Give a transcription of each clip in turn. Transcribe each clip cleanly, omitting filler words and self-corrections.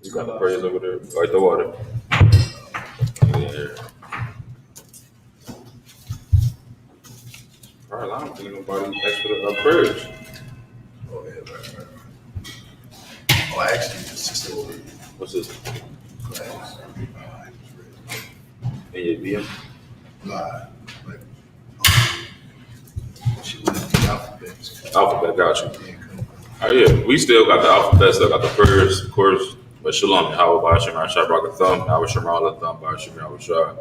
You got the prayers over there, like the water. Yeah. All right, I don't think nobody asked for the prayers. Oh, yeah, right. Oh, actually, the sister over here. What's this? Class. In your DM? Nah, like, she went into the alphabet. Alphabet, got you. Oh yeah, we still got the alphabet, still got the prayers, of course. But Shalom, Yahweh, Ba'ashem, Rashad, Barak, Thumb, Yahweh, Shemar, Latham, Ba'ashem, Yahweh, Shah,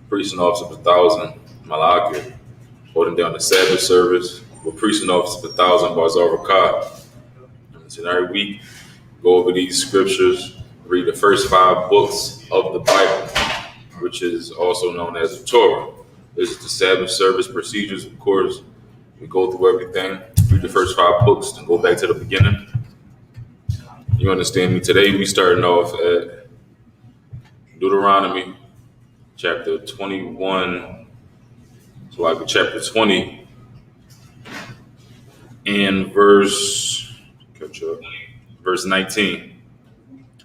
priest and officer of 1,000, Malakir, holding down the Sabbath service, with priest and officer of 1,000, Barzar Rakah. And every week, go over these scriptures, read the first 5 books of the Bible, which is also known as the Torah. This is the Sabbath service procedures, of course. We go through everything, read the first 5 books, and go back to the beginning. You understand me? Today we starting off at Deuteronomy chapter 21, so like chapter 20, and verse 19.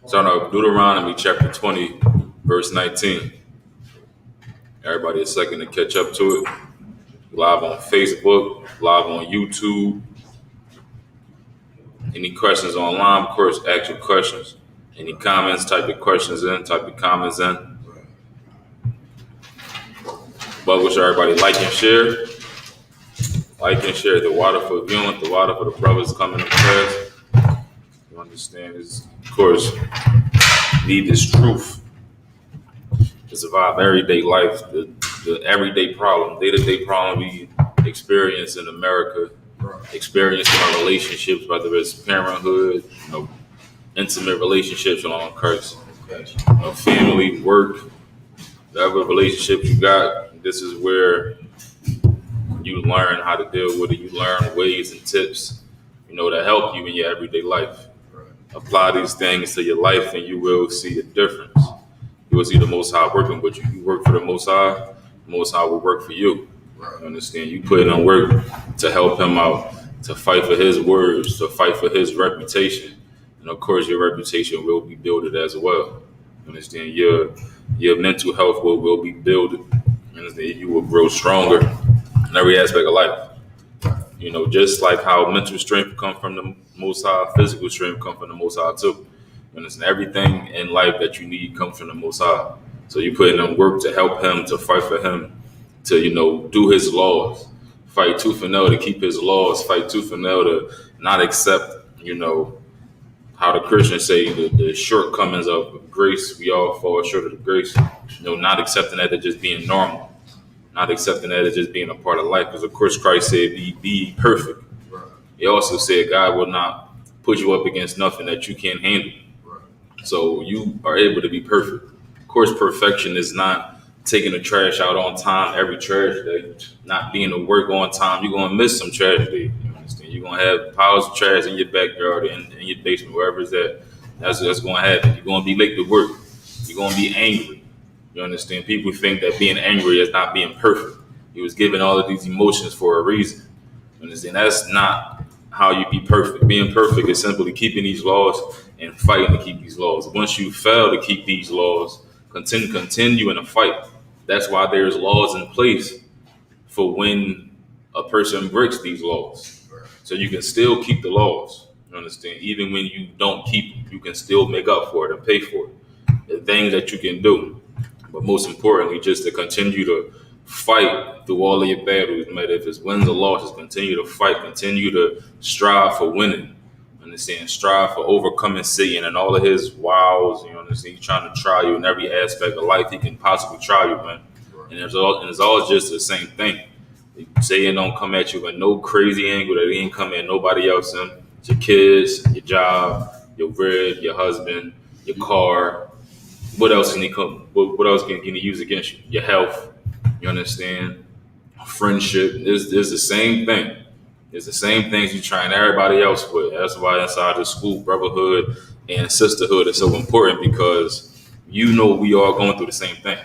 Starting off Deuteronomy chapter 20, verse 19. Everybody a second to catch up to it. Live on Facebook, live on YouTube. Any questions online, of course, ask your questions. Any comments, type your questions in, type your comments in. But wish everybody like and share. Like and share. The water for viewing, the water for the brothers coming to class. You understand is, of course, need this truth to survive everyday life, the everyday problem, day-to-day problem we experience in America. Experiencing our relationships, whether it's parenthood, intimate relationships along Christ, family, work, whatever relationship you got, this is where you learn how to deal with it. You learn ways and tips, that help you in your everyday life. Apply these things to your life and you will see a difference. You will see the Most High working with you. You work for the Most High will work for you. You understand? You put in work to help him out, to fight for his words, to fight for his reputation. And of course, your reputation will be built as well. You understand? Your mental health will be built. You understand? You will grow stronger in every aspect of life. Just like how mental strength comes from the Most High, physical strength comes from the Most High too. You understand? Everything in life that you need comes from the Most High. So you put in work to help him, to fight for him, to do his laws, fight tooth and nail to keep his laws, fight tooth and nail to not accept, how the Christians say the shortcomings of grace. We all fall short of the grace. Not accepting that as just being normal, not accepting that as just being a part of life. Because of course Christ said, be perfect. Right. He also said God will not put you up against nothing that you can't handle. Right. So you are able to be perfect. Of course, perfection is not taking the trash out on time every trash day, not being to work on time. You're going to miss some trash day. You understand? You're going to have piles of trash in your backyard, in your basement, wherever it's at. That's going to happen. You're going to be late to work. You're going to be angry. You understand? People think that being angry is not being perfect. He was given all of these emotions for a reason. You understand? That's not how you be perfect. Being perfect is simply keeping these laws and fighting to keep these laws. Once you fail to keep these laws, continue in a fight. That's why there's laws in place for when a person breaks these laws. So you can still keep the laws. You understand? Even when you don't keep them, you can still make up for it and pay for it. The things that you can do. But most importantly, just to continue to fight through all of your battles, no matter if it's wins or losses, continue to fight, continue to strive for winning. Understand? Strive for overcoming Satan and all of his wiles. You understand? He's trying to try you in every aspect of life he can possibly try you, man. And it's all just the same thing. Satan don't come at you with no crazy angle that he ain't come at nobody else in. It's your kids, your job, your bread, your husband, your car. What else can he come? What else can he use against you? Your health. You understand? Friendship. It's the same thing. It's the same things you're trying everybody else with. That's why inside the school, brotherhood and sisterhood is so important, because we are going through the same thing.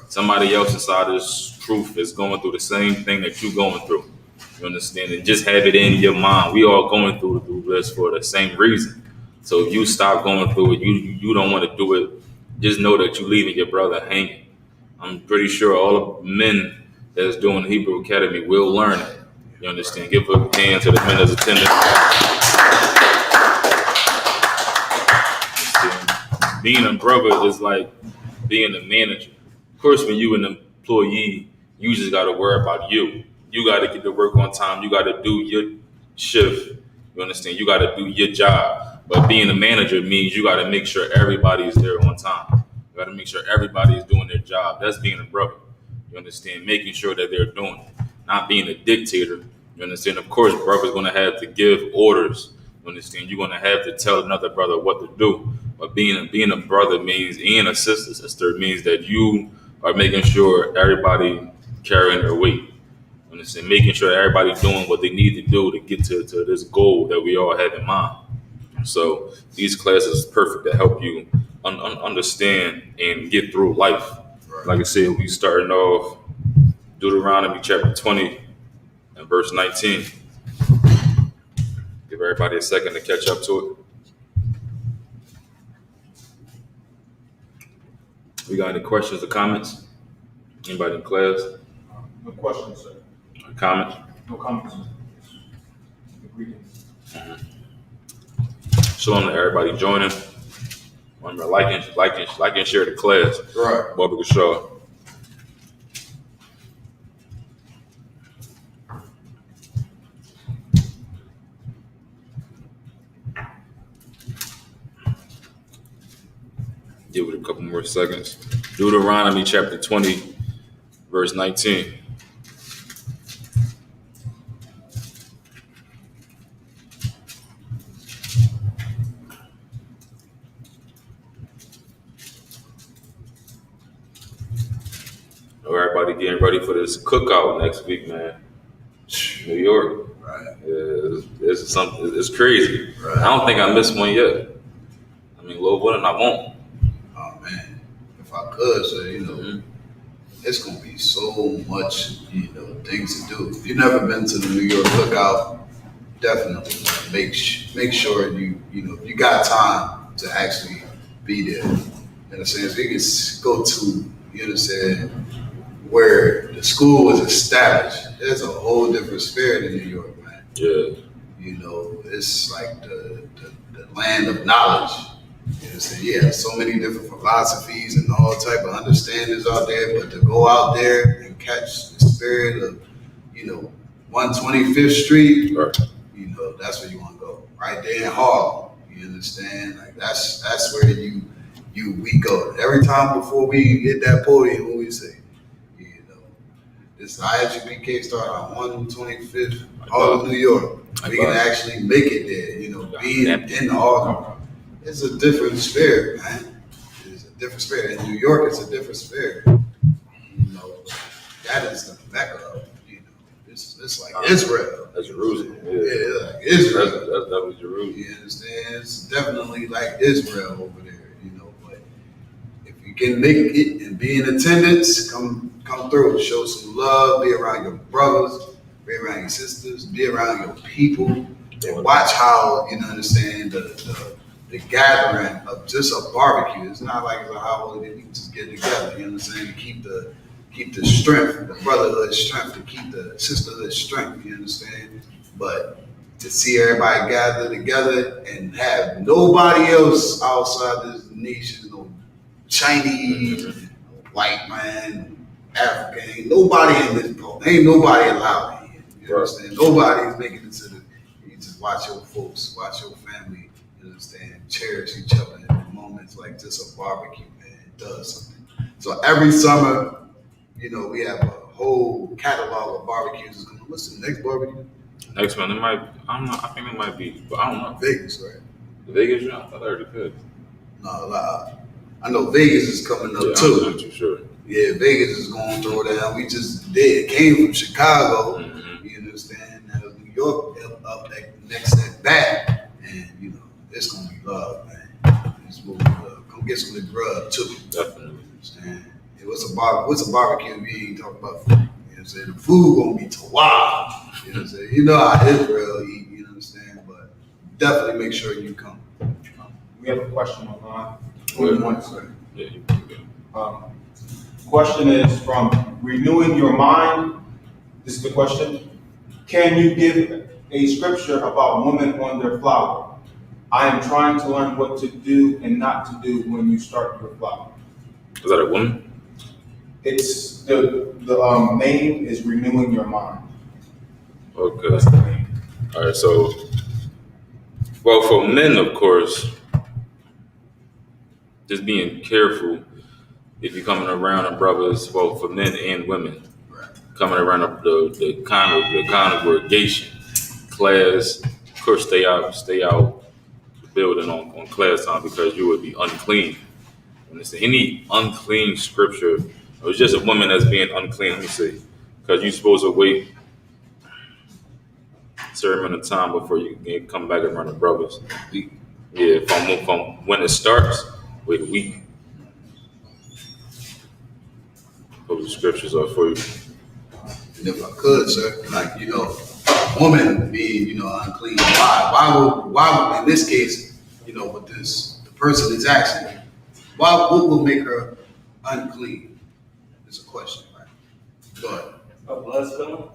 Somebody else inside this truth is going through the same thing that you're going through. You understand? And just have it in your mind. We all going through this for the same reason, So if you stop going through it, you don't want to do it, just know that you're leaving your brother hanging. I'm pretty sure all the men that's doing the Hebrew Academy will learn it. You understand? Give a hand to the men that's attending. Being a brother is like being a manager. Of course, when you an employee, you just got to worry about you. You got to get to work on time. You got to do your shift. You understand? You got to do your job. But being a manager means you got to make sure everybody is there on time. You got to make sure everybody is doing their job. That's being a brother. You understand? Making sure that they're doing it, not being a dictator. You understand? Of course, brother's going to have to give orders. You understand? You're going to have to tell another brother what to do. But being a brother means, and a sister means that you are making sure everybody carrying their weight. You understand? Making sure everybody doing what they need to do to get to this goal that we all have in mind. So these classes is perfect to help you understand and get through life. Like I said, we starting off Deuteronomy chapter 20 and verse 19. Give everybody a second to catch up to it. We got any questions or comments? Anybody in class? No questions, sir. Comments? No comments. Greetings. Shalom to everybody joining. Remember, like and share the class. Right. Barbara Shaw. Give it a couple more seconds. Deuteronomy chapter 20, verse 19. Everybody getting ready for this cookout next week, man. New York. Right. Yeah, this is something. It's crazy. Right. I don't think I missed one yet. I mean, Lord willing, I won't. Oh man, if I could, so it's gonna be so much, things to do. If you've never been to the New York Cookout, definitely make sure if you got time to actually be there. In a sense, we can go to, where the school was established. There's a whole different spirit in New York, man. Yeah. It's like the land of knowledge. Yeah, so many different philosophies and all type of understandings out there, but to go out there and catch the spirit of, 125th Street, Right. That's where you want to go. Right there in Harlem. You understand? Like that's where we go. Every time before we hit that podium, we say, this I.S.U.P.K start on 125th, Harlem, New York. We can actually make it there, being in Harlem. It's a different spirit, man. It's a different spirit. In New York, it's a different spirit. That is the Mecca of, it's like Israel. That's Jerusalem. Yeah, like Israel. That's definitely Jerusalem. You understand? It's definitely like Israel over there, but if you can make it and be in attendance, come through, show some love, be around your brothers, be around your sisters, be around your people, and watch how, understand the gathering of just a barbecue. It's not like it's a holiday that we just get together, you understand, to keep the strength, the brotherhood strength, to keep the sisterhood strength, you understand? But to see everybody gather together and have nobody else outside this nation, no Chinese, no white man, African, ain't nobody in this boat. Ain't nobody allowed in here. You understand? Nobody's making it to you just watch your folks, watch your family, you understand? Cherish each other in moments like just a barbecue, man. It does something. So every summer, we have a whole catalog of barbecues. What's the next barbecue? Next one, I think it might be, but I don't know. Vegas, right? Vegas, yeah, I thought I already could. No, I know Vegas is coming up too. I'm not too sure. Yeah, Vegas is going through down. We just did. Came from Chicago. Mm-hmm. You understand? Now New York up next at bat, and it's gonna be love, man. It's gonna be love. Come get some of the grub too. Definitely. You understand? What's a barbecue if you ain't talking about food? You know what I'm saying? The food gonna be wild. You know what I'm saying? How Israel eat, you understand? But definitely make sure you come. We have a question online. Good. 1 second. Yeah, you can go. Question is from Renewing Your Mind. This is the question. Can you give a scripture about women on their flower? I am trying to learn what to do and not to do when you start your flower. Is that a woman? It's the name is Renewing Your Mind. Okay. That's the name. All right. So, well, for men, of course, just being careful if you're coming around the brothers, well, for men and women, Right. coming around the congregation class. Of course, stay out the building on class time because you would be unclean. And it's any unclean scripture, or it's just a woman that's being unclean. Let me see, because you're supposed to wait a certain amount of time before you can come back around the brothers. Yeah, from when it starts, wait a week. Those scriptures are for you. And if I could, sir, like, a woman being, unclean, why would, in this case, with the person is asking, what will make her unclean? Is a question, right? Go ahead. A blood spilling?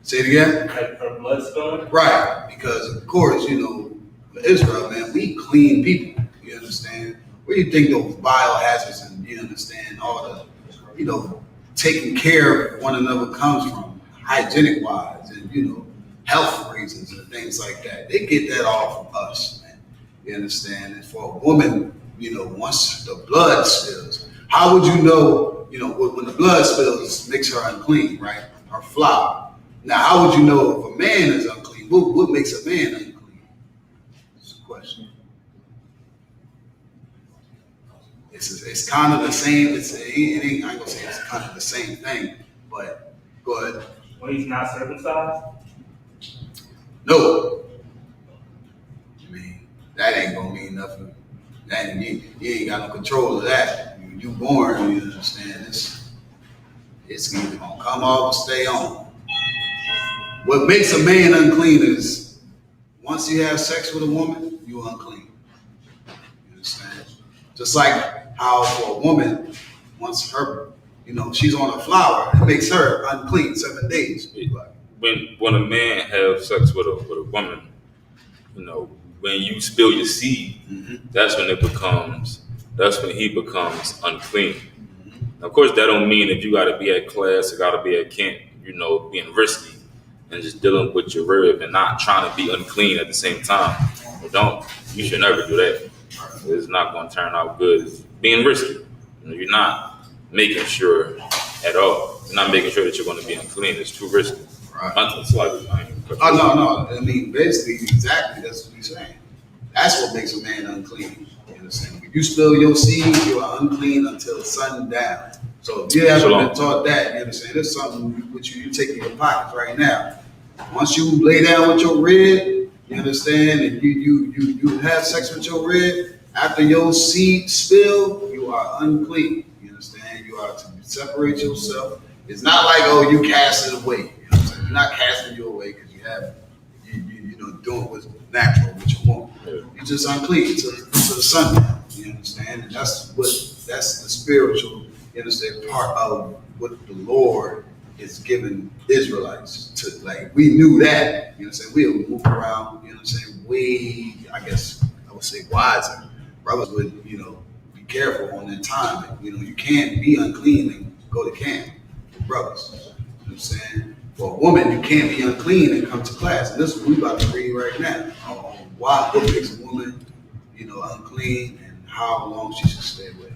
Say it again? Like for blood spilling? Right, because of course, for Israel, man, we clean people, you understand? Where do you think those biohazards and, you understand, all the, taking care of one another comes from, hygienic wise and, health reasons and things like that. They get that all from us, man. You understand? And for a woman, once the blood spills, how would you know, when the blood spills, makes her unclean, right? Her flower. Now, how would you know if a man is unclean? What makes a man unclean? It's a question. It's kind of the same. It ain't, I ain't gonna say it's kind of the same thing, but go ahead. When he's not circumcised? No. I mean, that ain't gonna mean nothing. That you ain't got no control of that. You born, you understand this. It's either gonna come off or stay on. What makes a man unclean is once you have sex with a woman, you're unclean. You understand? Just like how for a woman, once her, she's on a flower, it makes her unclean 7 days. When a man has sex with a woman, when you spill your seed, that's when he becomes unclean. Now, of course, that don't mean if you got to be at class or got to be at camp, being risky and just dealing with your rib and not trying to be unclean at the same time. You should never do that. It's not going to turn out good. It's being risky. You're not making sure at all. You're not making sure that you're going to be unclean. It's too risky. Right. No. I mean, basically, exactly. That's what he's saying. That's what makes a man unclean. You understand? When you spill your seed, you are unclean until sundown. So if you haven't been taught that, you understand? There's something which you take in your pockets right now. Once you lay down with your rib, you understand, and you have sex with your rib, after your seed spill, you are unclean. You understand? You are to separate yourself. It's not like, oh, you cast it away. You're not casting you away because you doing what's natural with your woman. You're just unclean to the sundown. You understand? And that's the spiritual, part of what the Lord is giving Israelites to, like, we knew that, we would move around, way, I guess I would say wiser. Brothers would, be careful on their time. You can't be unclean and go to camp with brothers. You know what I'm saying? For a woman, you can't be unclean and come to class. And this is what we're about to read right now. What makes a woman, unclean and how long she should stay away.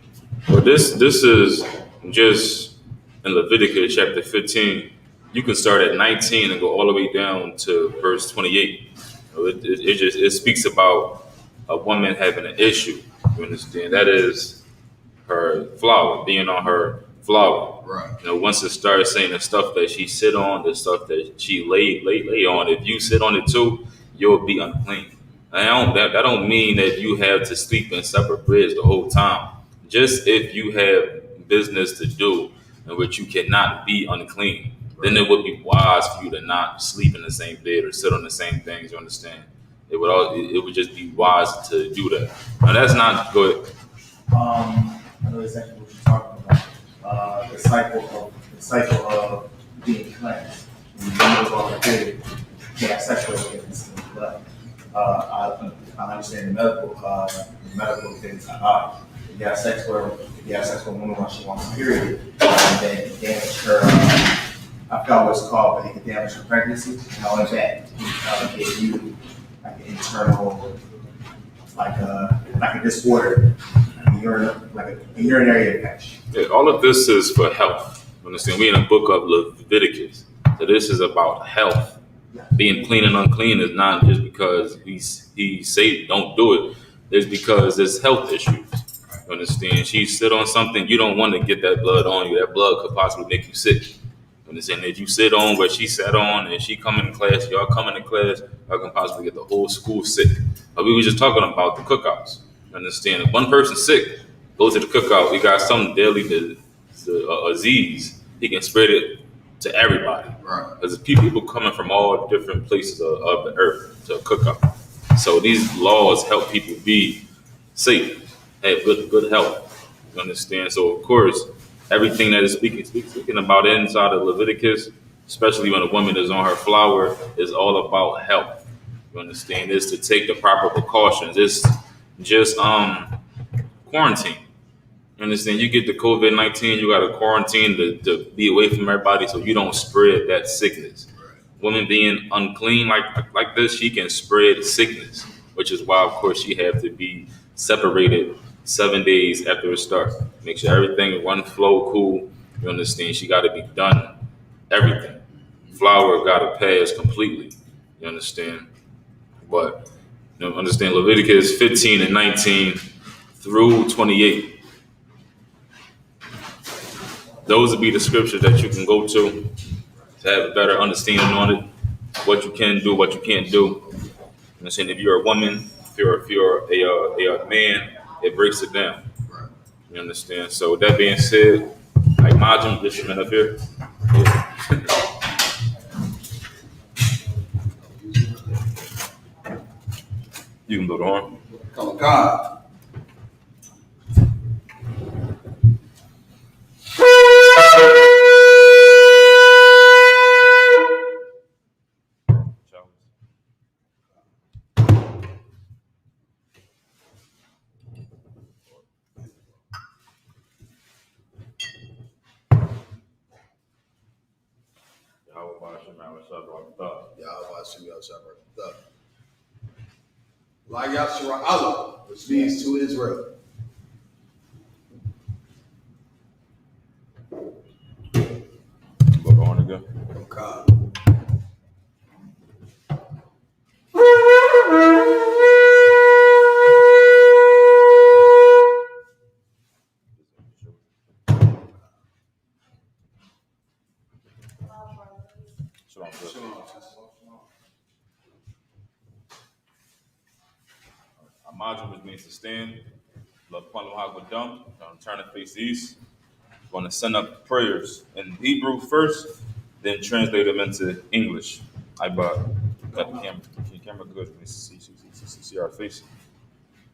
Well, this is just in Leviticus chapter 15. You can start at 19 and go all the way down to verse 28. It speaks about a woman having an issue. You understand? That is her flower, being on her flower. Right. Once it starts saying the stuff that she sit on, the stuff that she lay on, if you sit on it too, you'll be unclean. That don't mean that you have to sleep in separate beds the whole time. Just if you have business to do in which you cannot be unclean, then it would be wise for you to not sleep in the same bed or sit on the same things, you understand? it would just be wise to do that. Now that's not good. I know exactly what you're talking about. The cycle of being cleansed. When you know about the period, you have sex with it, but I understand the medical things. You have sex with a woman when she wants a period, and then it can damage her. I forgot what it's called, but it can damage her pregnancy and all of that. It can give you like an internal, like a disorder, like a urinary infection. Yeah, all of this is for health. You understand? We're in a book of Leviticus. So this is about health. Being clean and unclean is not just because he say don't do it. It's because there's health issues. You understand? She sit on something, you don't want to get that blood on you. That blood could possibly make you sick. You understand? If you sit on what she sat on and she come in class, y'all come into class, y'all can possibly get the whole school sick. But we were just talking about the cookouts. You understand? If one person's sick, go to the cookout, we got some deadly disease. He can spread it to everybody. Right. Because people coming from all different places of the earth to a cookout. So these laws help people be safe, have good health. You understand? So of course, everything that is speaking about inside of Leviticus, especially when a woman is on her flower, is all about health. You understand? It's to take the proper precautions. It's just quarantine. You understand? You get the COVID-19, you got to quarantine to be away from everybody so you don't spread that sickness. Women being unclean like this, she can spread sickness, which is why, of course, she had to be separated 7 days after it starts. Make sure everything run, flow, cool. You understand? She got to be done. Everything. Flour got to pass completely. You understand? But you know, understand Leviticus 15 and 19 through 28. Those would be the scriptures that you can go to have a better understanding on it, what you can do, what you can't do. I'm saying if you're a woman, if you're a man, it breaks it down. Right. You understand? So with that being said, like Majum, this man up here. You can go to horn. Come on, God. Allah, which means to Israel. Go to horn again. God. Majum, which means to stand. Dump. Turn to face east. Going to send up prayers in Hebrew first, then translate them into English. I got the camera. The camera good. Let me see our face.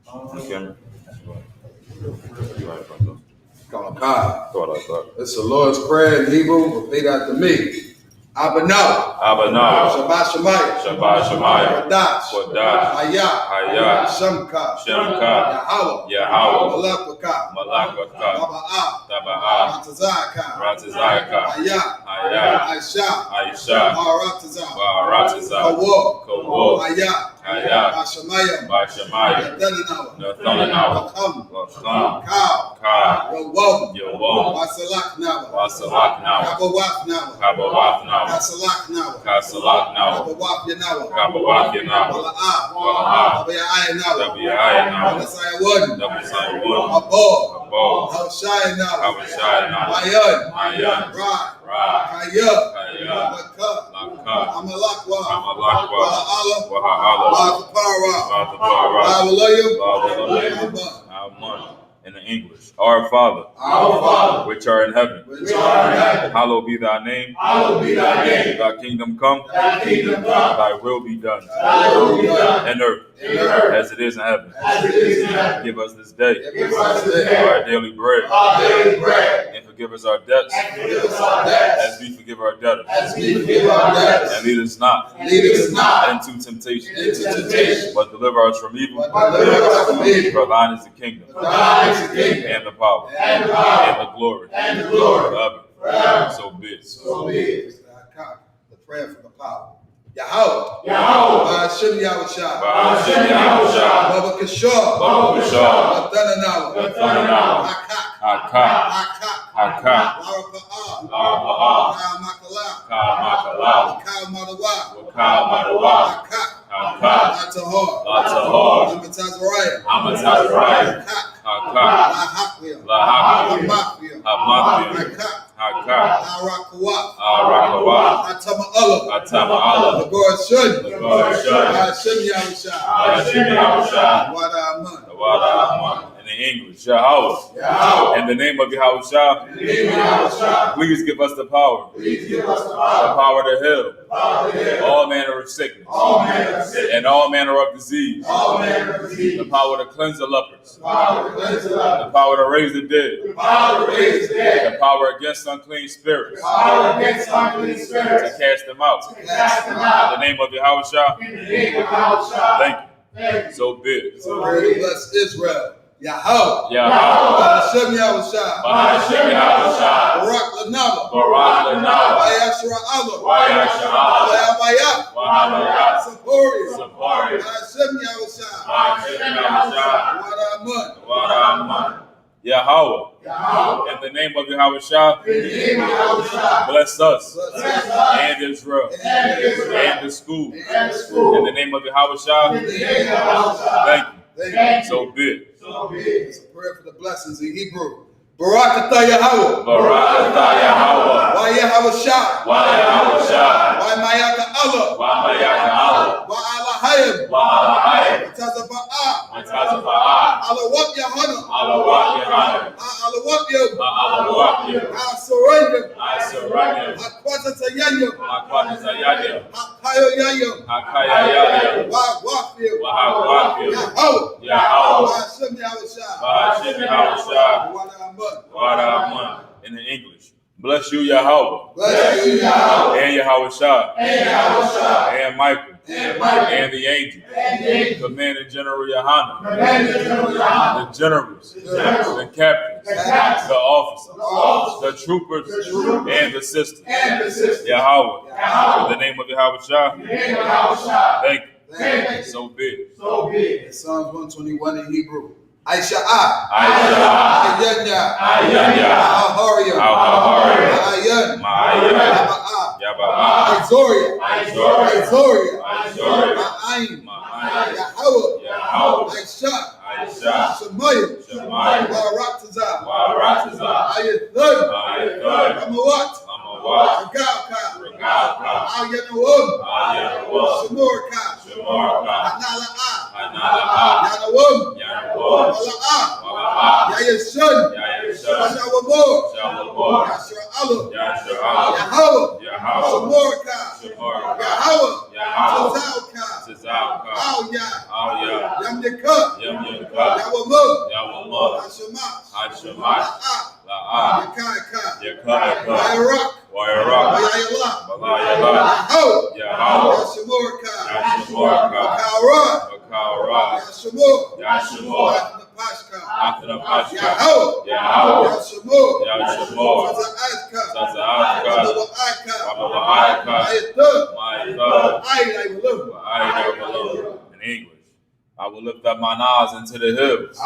On the camera. You right front though. Come on, God. Thought I thought. It's the Lord's Prayer in Hebrew. Repeat after me. Abba Abanah. Shabbat Shemayah. Shabbat Shemayah. Wadash. Wadash. Hayah. Hayah. Shemka. Shemka. Yahweh. Yahweh. Malakaka. Taba'ah. Ratazaka. Hayah. Aisha. Barataza. Kawo. Hayah. Bashamayah. Nathananawa. Lakam. Ka. Yawam. Wasalak Nawa. Kabawath Nawa. Kasalak Nawa. Kabawath Nawa. Wala'ah. Tabi'aya Nawa. Dabasai Wun. Abo. Hawashai Nawa. Mayan. Ra. Kaya. Laka. Amalakwa. Waha'ala. Watapara. Aman. In the English. Our Father, which art in heaven, hallowed be thy name. Thy kingdom come. Thy will be done. In earth as it is in heaven. Give us this day our daily bread. And forgive us our debts as we forgive our debtors. And lead us not into temptation, but deliver us from evil. For thine is the kingdom, and the power, and the glory, forever. So be it. The prayer for the power. Yahweh. I.S.U.P.K. Baba Kishore. In the English, Yahweh. In the name of Yahushua, please give us the power. The power to heal all manner of sickness and all manner of disease. The power to cleanse the lepers. The power to raise the dead. The power against unclean spirits. To cast them out. In the name of Yahushua. Thank you. So be it. Bless Israel. Yahweh. I.S.U.P.K. Yahweh. In the name of Yahushua, bless us and Israel and the school. In the name of Yahushua, thank you. So be it. It's a prayer for the blessings in Hebrew. Barakatah Yahweh. Why Yahushua. Why Mayaka Allah. Why Allahayim. Tazaba'ah. Allah Yahanna. Allah I surrender. Akwazatayanya. Akayoyaya. In the English. Bless you, Yahweh. And Yahushua. And Michael. And the angel. Commander General Yahanna. The generals. The captains. The officers. The troopers. And the sisters. Yahweh. In the name of Yahushua. Thank you. So be it. Psalms 121 in Hebrew. I.S.U.P.K. In English. I will lift up mine eyes into the hills.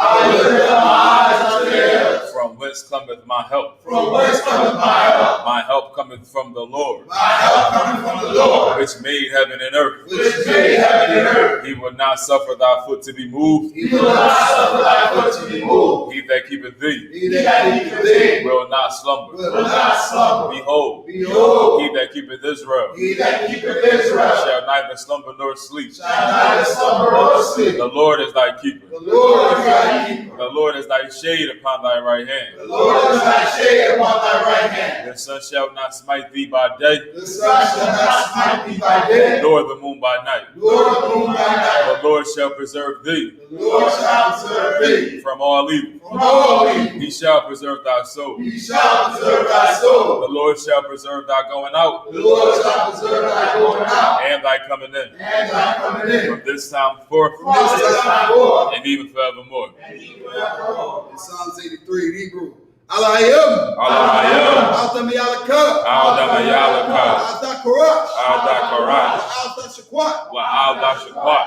From whence cometh my help? From whence cometh my help? My help cometh from the Lord, My help cometh from the Lord, which made heaven and earth. which made heaven and earth. He will not suffer thy foot to be moved. He will not suffer thy foot to be moved. He that keepeth thee He that keepeth thee will not slumber. will not slumber. Behold, Behold, he that keepeth Israel he that keepeth Israel shall neither slumber nor sleep. shall neither slumber nor sleep. The Lord is thy keeper. The Lord is thy keeper. The Lord is thy shade upon thy right hand. The Lord is thy shade upon thy right hand. The sun shall not smite thee by day, The sun shall not smite thee by day, nor the moon by night. nor the moon by night. The Lord shall preserve thee The Lord shall preserve thee from all evil. from all evil. He shall preserve thy soul. He shall preserve thy soul. The Lord shall preserve thy going out The Lord shall preserve thy going out and thy coming in, and thy coming in. from this time forth From this time forth and even forevermore. and even forevermore. In Psalms 83 in Hebrew. Alahayim. Alahayim. Al-Tamayalaka. Al-Damayalaka. Al-Dakarash. Al-Dakarash. Al-Tashakwat. Wa al-Dashakwat.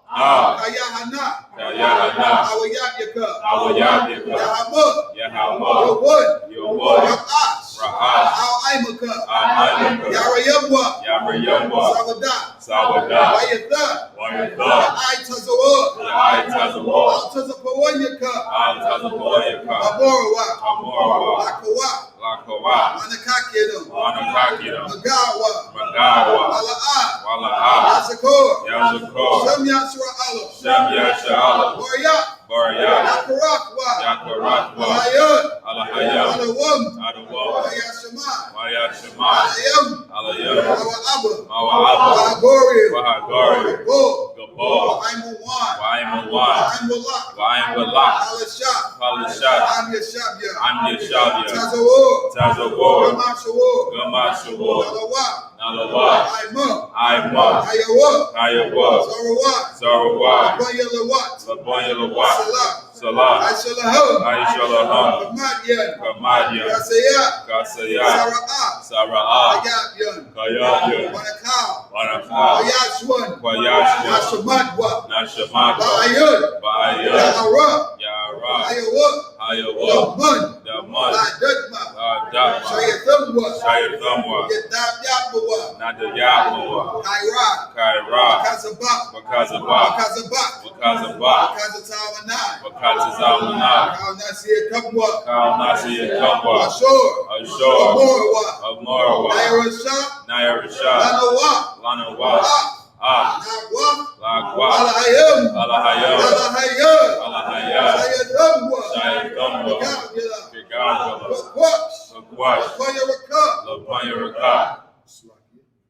Kayahana. Yahanna. Awayatyaka. Awayatyaka. Yahamud. Yahamud. Yawud. Yawud. Ra'ash. Ra'ash. Al-Aimaka. Al-Aimaka. Yarayabwa. Yamayamwa. Sawadah. Sawadah. Wayatha. Wayatha. Ya'ai-Tazawad. Ya'ai-Tazawad. Al-Tazapawanyaka. Al-Tazawayaka. Amorawa. Amorwa. Lakawa. Lakawa. Manakakidam. Anakakira. Magawa. Magawa. Wala'ah. Wala'ah. Yazakor. Yazakor. Shem Yashra Allah. Shem Yasha'ala. Waryak. Baryat. Yakarakwa. Yakaratwa. Alayot. Alahayam. Alawam. Adawam. Wayashama. Wayashama. Alayam. Alayam. Awa'aba. Mawa'aba. Wahagori. Wahagari. Gabor. Gabor. Waimuwan. Waimuwan. Waimulak. Waimulak. Alashah. Palashah. Am Yashabya. Amyashavya. Tazawor. Tazawor. Gamashawor. Gamashawor. Nalawak. Nalawak. Aimah. Aimah. Ayawak. Ayawak. Sarawak. Sarawak. Abanyalawat. Labanyalawak. Salah. Salah. Aishalaham. Aishalaham. Kamadyan. Kamadyan. Kasayat. Kasayat. Sara'ah. Sara'ah. Ayabyan. Kayabyan. Wanakaw. Wanakaw. Ayashwan. Wayashwan. Nashamadwa. Nashamadwa. Ba'ayun. Ba'ayun. Ya'ara. Ya'ara. Ayawak. Hayawak. Daman. Daman. La'adadma. La'adadma. Shayathamwa. Shayathamwa. Yadabyabawa. Nadayatmawa. Kaira. Kaira. Kazabak. Bakazabak. Kazabak. Bakazabak. Kazatawanai. Bakazazamana. Kaunasir Kabwa. Kaunasiya Kabwa. Ashur. Ashur. Amorwa. Amorwa. Nairashah. Nairashah. Lanawa. Lanawa. Ah. Ah. Nagwa. Lagwa. Alahayim. Alahayam. Alahayim. Alahayam. Sayadamwa. Shayathamwa. Gabila. Gagabala. Bakwash. Bakwash. Koyaraka. Lapanyaraka.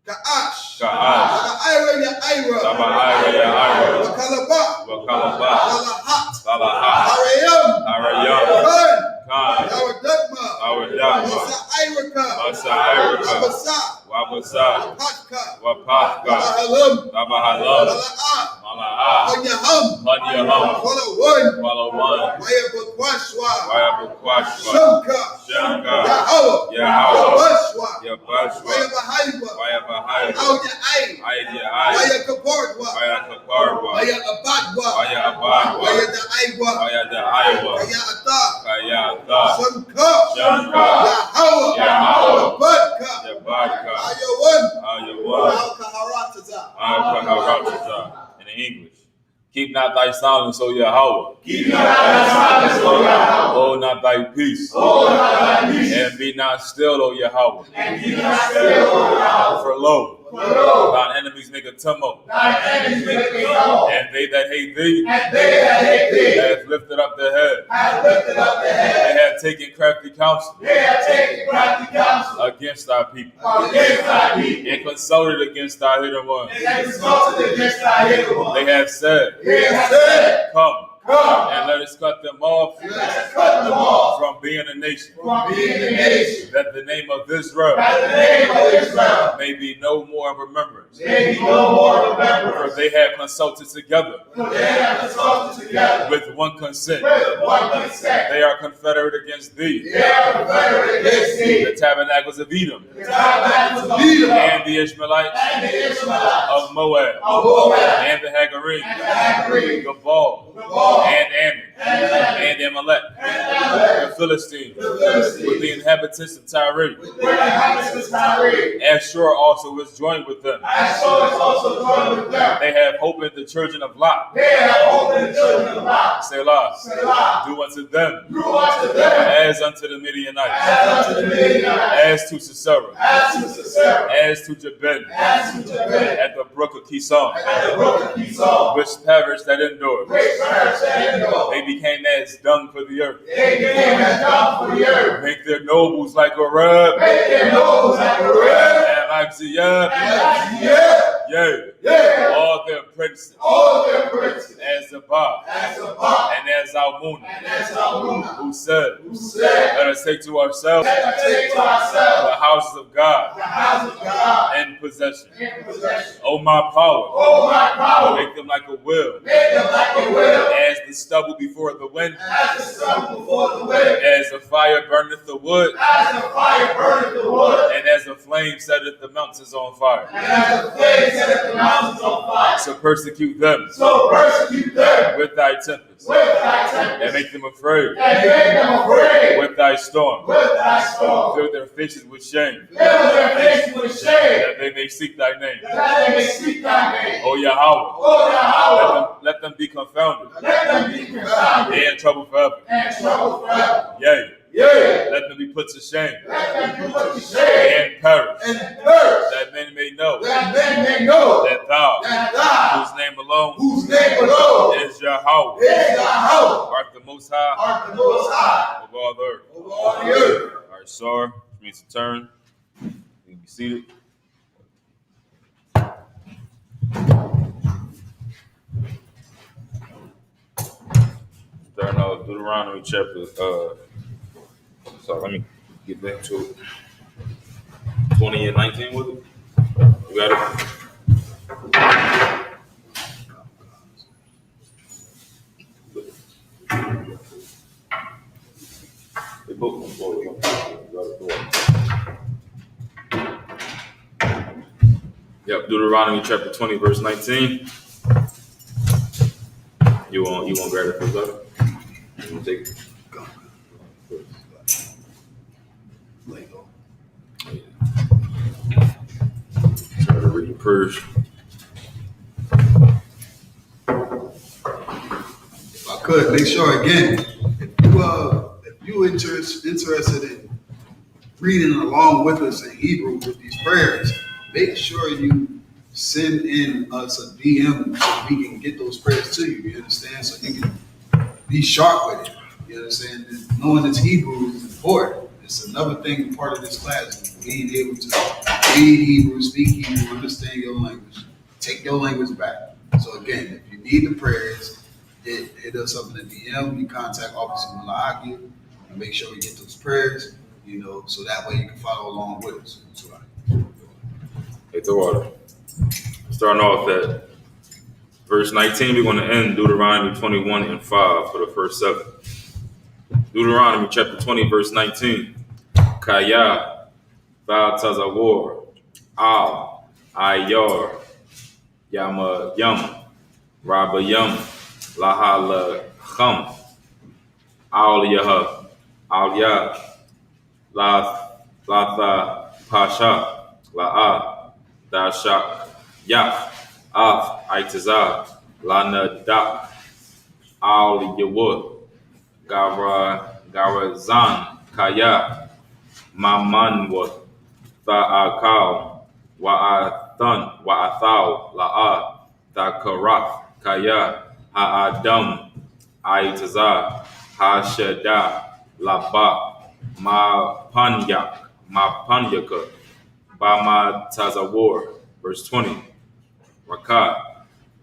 Ka'ash. Ka'ash. Ira ya Ira. Taba'ira ya Ira. Bakalaba. Bakalaba. Alahat. Balahat. Arayam. Arayam. Khan. Khan. Yawadagma. Awadama. Masa Iraka. Masa Iraka. Abasa. Wabasa. Patka. Wapathka. Alahalam. Tabahalam. Mala'ah. Mala'ah. Konyaham. Hanyaham. Kolawan. Walawan. Wayabakwashwa. Wayabukwashwa. Shamka. Shanka. Yahawa. Yahawa. Bashwa. Yabashwa. Wayabahaiwa. Wayabahaywa. Awya Ay. Aidi Ai. Wayakapordwa. Wayakaparwa. Wayabadwa. Wayabadwa. Wayadaaiwa. Wayadaiwa. Kayata. Kayata. Shamka. Shanka. Yahawa. Yahawa. Badka. Yabadka. Ayawan. Ayawan. Al-Kaharataza. Al-Kaharataza. In English. Keep not thy silence, O Yahweh. Keep not thy silence, O Yahweh. Hold not thy peace. Hold not thy peace. And be not still, O Yahweh. And be not still, O Yahweh. For lo, lo, thine enemies make a tumult. thine enemies make a tumult. And they that hate thee, And they that hate thee, have lifted up their head. have lifted up their head. They have taken crafty counsel They have taken crafty counsel against thy people. against thy people. And consulted against thy hidden ones. And consulted against thy hidden ones. They have said, They have said, Come, Come, and let us cut them off and let us cut them off from being a nation, from being a nation, that the name of Israel that the name of Israel may be no more in remembrance. may be no more For remembrance. they have consulted together For they have consulted together with one consent. with one consent. They are confederate against thee, They are confederate against thee. the tabernacles of Edom, The tabernacles of Edom and the Ishmaelites and the Israelites of Moab, of Moab and the Hagarim, and the Hagarim, Gabal, Gabal, and Ammon, and and Amalek, and Amalek, the Philistines, with the inhabitants of Tyre. with the inhabitants of Tyre. Ashur also is joined with them. I.S.U.K is also joined with them. They have hope in the children of Lot. They have hope in the children of Lot. Selah. Selah. Do unto them Do unto them as unto the Midianites, as unto the Midianites, as to Sisera, as to Sisera, as to Jabin, as to Jabin, at the brook of Kison, at the brook of Kison, which perished at Endor. which perished at Endor. They became as dung for the earth. They became as dung for the earth. Make their nobles like Arab, Make their nobles like a red, and like Ziyab, and like yea, yeah, all their princes, all their princes, as Zabah, as Sabbath, and as Almuna, and as Almuna, who said, who said, let us take to ourselves let us take to the ourselves houses of God the house of God in possession. in possession. O my power, Oh, my power, make them like a will, make them like a will, as the stubble before the wind, as the sun before the wind, as the fire burneth the wood, as the fire burneth the wood, and as the flame setteth the mountains on fire. and as the flame setteth the mountains on fire. So persecute them So persecute them with thy tempest, with thy and tempest, make them afraid and make them afraid with thy storm. with thy storm. Fill their faces with shame, Fill their faces with shame, that they may seek thy name. that they may seek thy name. O Yahweh, O Yahweh, let them be confounded, let them be confounded they in trouble forever. and troubled forever. Yea, Yea, let them be put to shame let them be put to shame and perish, and perish, that men may know that men may know that thou, that thou, whose name alone whose name alone is Yahweh, is Yahweh, art the most high art the most high of all the earth. over all the earth. All right, sir, which means to turn. You can be seated. Turn out Deuteronomy chapter. So let me get back to it. 20 and 19 with it. You got it. They both come forward. You got it. Yep, Deuteronomy chapter 20, verse 19. You want grab it for brother? You want to take it? Go. Let go. Try to read the prayers. If I could, make sure again, if you interested in reading along with us in Hebrew with these prayers, make sure you send in us a DM so we can get those prayers to you. You understand? So you can be sharp with it. You understand? And knowing it's Hebrew is important. It's another thing, part of this class, being able to read Hebrew, speak Hebrew, understand your language, take your language back. So again, if you need the prayers, hit us up in the DM. You contact Officer Malaki and make sure we get those prayers, so that way you can follow along with us. That's right. Hit the water. Starting off at verse 19, we're going to end Deuteronomy 21 and 5 for the first 7. Deuteronomy chapter 20, verse 19. Kaya, Val Tazawar, Al, Ayar, Yama Yam, Rabba Yam, Lahala Cham, Al Yaha, Al Yah, Latha Pasha, La'a, Dashak, Yaf, Af, Aitazah, Lana Dak, Al Yawud, Garazan, Kaya, Mamanwa, Tha'akal, Wa'athal, La'a, Thakarath, Kaya, Ha'adam, Aitazah, Hashada, Laba, Mapanyaka, Bama Tazawar, verse 20. Rakat,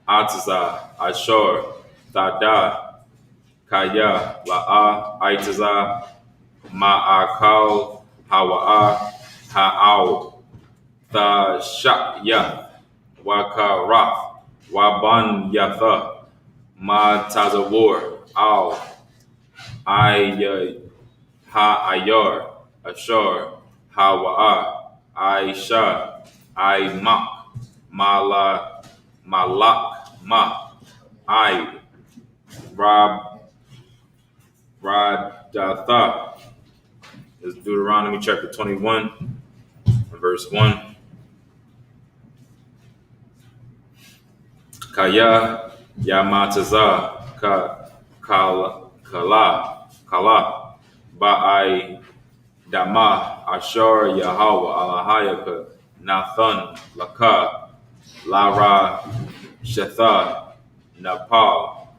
Atazah, Ashur, Dada, Kaya, La'a, Aitazah, Ma'akal, Hawa'a, Ha'au, Thashakya, Wakarath, Waban Yatha, Ma Tazawar, Al, Ha'ayar, Ashur, Hawa'a, Aisha, Aimak, Malak, Ma, Aid, Radatha, is Deuteronomy chapter 21, verse 1. Kaya Yamataza Kala Ba'ai Dama Ashar Yahweh Alahayaka Nathan Laka Lara Shetha Nepal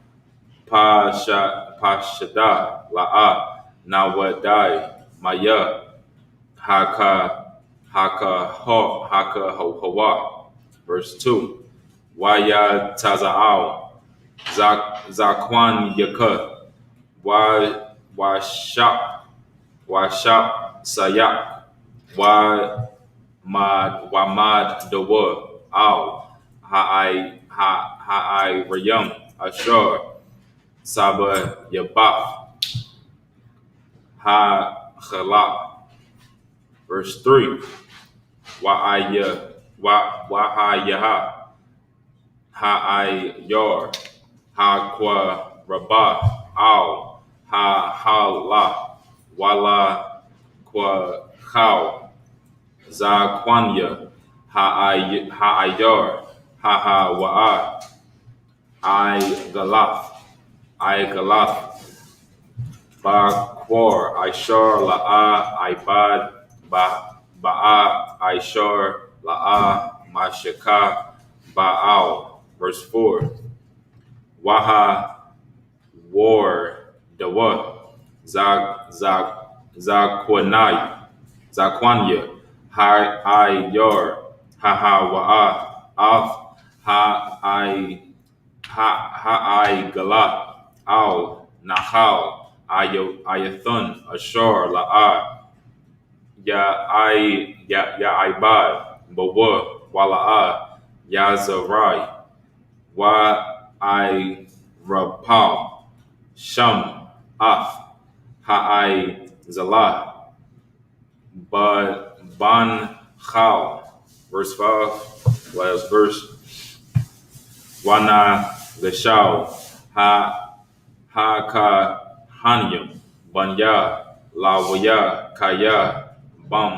Pashada La'a Nawadai Maya Haka Hawa. Verse 2. Waya Taza'al Zakwan Yaka Washap Sayak Wamad Dawa Al Ha'ai Rayam Ashar Saba Yabaf Ha Khalak. Verse 3. Wahayaha Ha'ayar Haqua Rabah Al Ha Wala Kwa Khao Zaquanya Ha'ayar Wa'a Galath Ba'kwar Ishar La'a Ibad Ba'a Ishar La'a Mashaka Ba'al. Verse 4. Waha War Dawa Zaquanya Ha'ayar Wa'a Af Ha'ai Al Nahal Ayathun Ashar La'a Ya'ibad Bawa Wala'a Yazarai Rapal Sham Af Ha'ai Zalah Ban Khal. Verse 5. Last verse. Wana Gashal Ka Hanyam Banya Lawaya Kaya Bam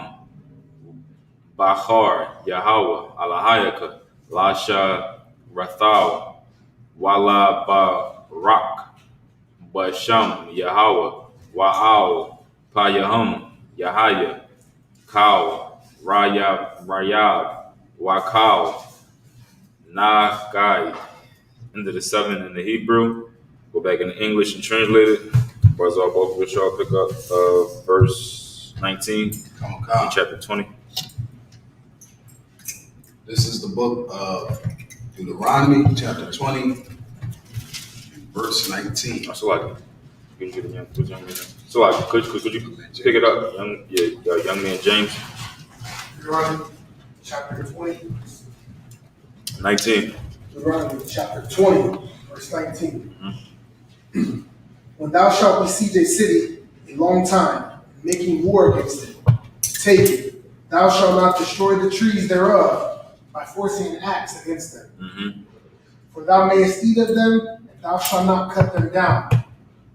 Bahar Yahweh Alahayaka Lasha Rathal Wala Barak Basham Yahweh Wa'al Payahum Yahaya Kal Rayab Wakal Nagai. Into the 7 in the Hebrew. Go back in the English and translate it. Both of y'all pick up verse 19 in chapter 20. This is the book of Deuteronomy, chapter 20, verse 19. So like, could you pick it up, young man James? Deuteronomy chapter 20. 19. Deuteronomy chapter 20, verse 19. When thou shalt besiege a city a long time, making war against it, take it. Thou shalt not destroy the trees thereof by forcing an axe against them. Mm-hmm. For thou mayest eat of them, and thou shalt not cut them down.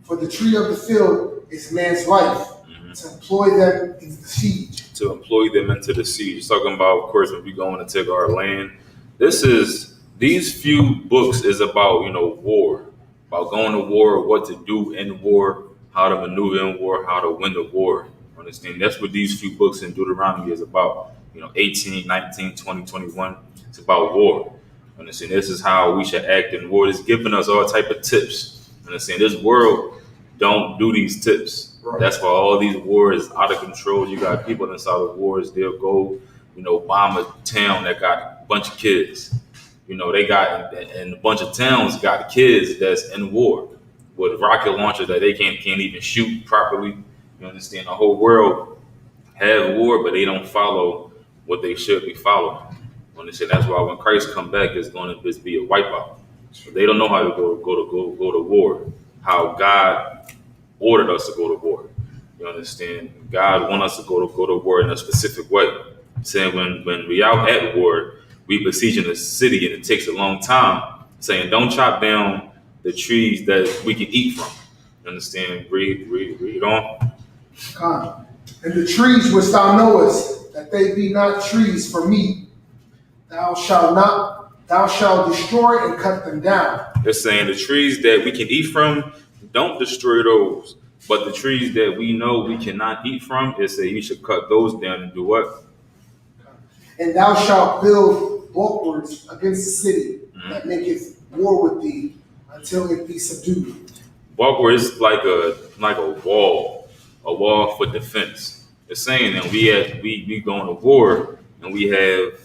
For the tree of the field is man's life, to employ them into the siege. To employ them into the siege. It's talking about, of course, when we go in to take our land. These few books is about, war. About going to war, what to do in war, how to maneuver in war, how to win the war. Understand? That's what these few books in Deuteronomy is about. 18, 19, 20, 21. It's about war. Understand? This is how we should act in war. It's giving us all type of tips. Understand? This world don't do these tips. Right. That's why all these wars is out of control. You got people inside of wars. They'll go, bomb a town that got a bunch of kids. They got, and a bunch of towns got kids that's in war with rocket launchers that they can't even shoot properly. You understand? The whole world have war, but they don't follow what they should be following. You understand? That's why when Christ come back, it's going to just be a wipeout. They don't know how to go to war. How God ordered us to go to war. You understand? God want us to go to war in a specific way. Saying when we out at war, we besieging a city and it takes a long time. Saying don't chop down the trees that we can eat from. You understand? Read on. And the trees which thou knowest that they be not trees for meat, thou shalt destroy and cut them down. They're saying the trees that we can eat from, don't destroy those. But the trees that we know we cannot eat from, it say you should cut those down and do what? And thou shalt build bulwarks against the city that maketh war with thee until it be subdued. Bulwark is like a wall for defense. It's saying that we going to war and we have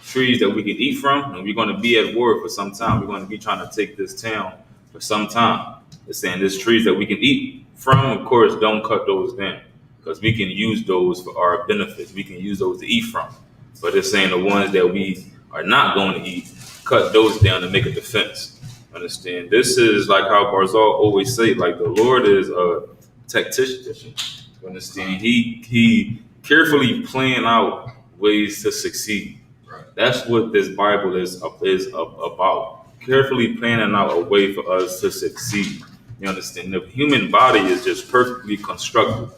trees that we can eat from, and we're going to be at war for some time. We're going to be trying to take this town for some time. It's saying there's trees that we can eat from. Of course, don't cut those down because we can use those for our benefits. We can use those to eat from. But it's saying the ones that we are not going to eat, cut those down to make a defense. Understand? This is like how Barzal always say, like the Lord is a tactician. You understand? He carefully plan out ways to succeed. Right. That's what this Bible is about. Carefully planning out a way for us to succeed. You understand? The human body is just perfectly constructed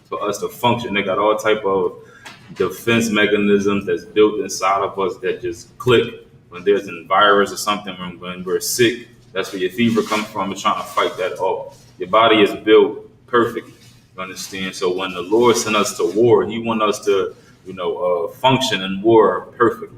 for us to function. They got all type of defense mechanisms that's built inside of us that just click when there's a virus or something. When we're sick, that's where your fever comes from. It's trying to fight that off. Your body is built perfect. You understand? So when the Lord sent us to war, He want us to, function in war perfectly.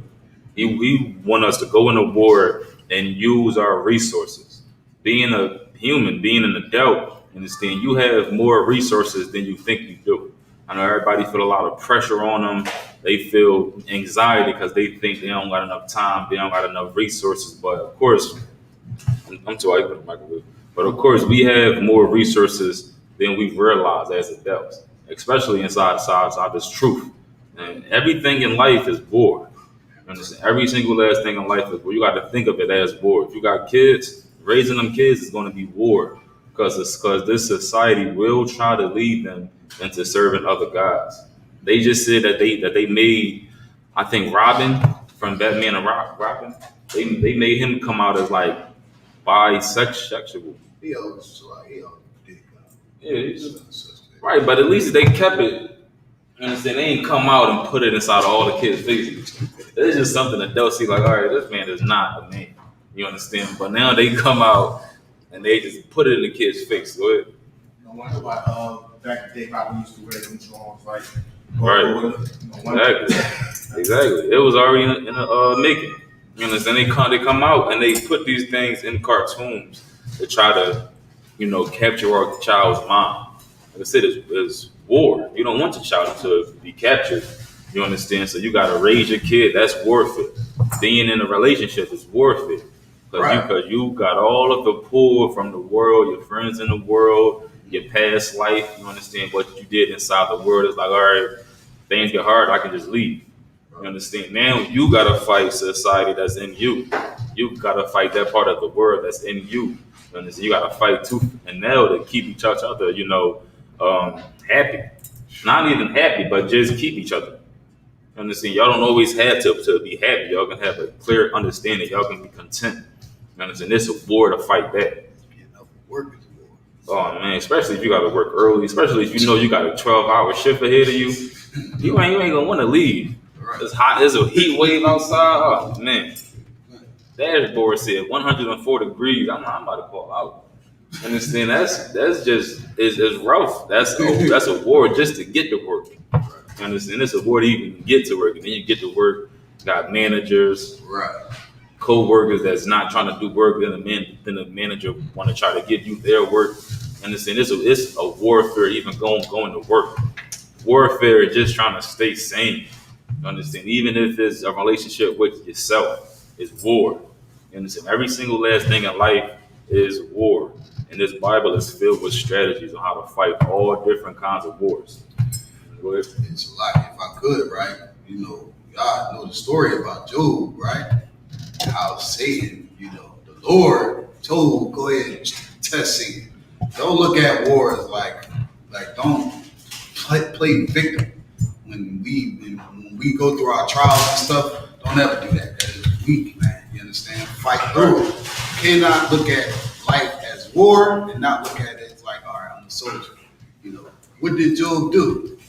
He want us to go into war and use our resources. Being a human, being an adult, understand you have more resources than you think you do. I know everybody feel a lot of pressure on them. They feel anxiety because they think they don't got enough time, they don't got enough resources. But of course, I'm too hyped with the microwave. But of course, we have more resources than we realize as adults, especially inside this truth. And everything in life is war. Understand? Every single last thing in life is war. You got to think of it as war. If you got kids, raising them kids is going to be war because this society will try to lead them into serving other guys. They just said that they made, I think Robin from Batman and Robin, they made him come out as like bisexual. He always did. Yeah, right, but at least they kept it. You understand? They ain't come out and put it inside all the kids' faces. It's just something that they'll see like, all right, this man is not a man. You understand? But now they come out and they just put it in the kid's face. Go ahead. No wonder why back in the day, Papa used to wear them drawers, like Right. Exactly. It was already in the making. You understand? They come out and they put these things in cartoons to try to, capture our child's mind. Like I said, it's war. You don't want your child to be captured. You understand? So you got to raise your kid. That's warfare. Being in a relationship is warfare. Because you got all of the pull from the world, your friends in the world, your past life. You understand what you did inside the world. It's like, all right, things get hard, I can just leave. You understand? Now you got to fight society that's in you. You got to fight that part of the world that's in you. You understand? You got to fight tooth and nail to keep each other, happy. Not even happy, but just keep each other. You understand? Y'all don't always have to be happy. Y'all can have a clear understanding. Y'all can be content. You understand? It's a war to fight that. Work is war. Oh man, especially if you got to work early, especially if you know you got a 12-hour shift ahead of you, you ain't gonna want to leave. Right. It's hot. There's a heat wave outside. Oh man, dashboard said 104 degrees. I'm about to call out. Understand? That's just it's rough. That's a war just to get to work. You understand? It's a war to even get to work, and then you get to work. Got managers, Right. co-workers that's not trying to do work, then the manager want to try to give you their work. Understand? It's a warfare even going to work. Warfare is just trying to stay sane. You understand? Even if it's a relationship with yourself, it's war. You understand? Every single last thing in life is war. And this Bible is filled with strategies on how to fight all different kinds of wars. Go ahead. It's a lot. If I could, right? God know the story about Job, right? How Satan, the Lord told, go ahead and test Satan. Don't look at war as like don't play victim. When we go through our trials and stuff, don't ever do that. That is weak, man. You understand? Fight through it. You cannot look at life as war and not look at it as like, all right, I'm a soldier. You know, what did Job do?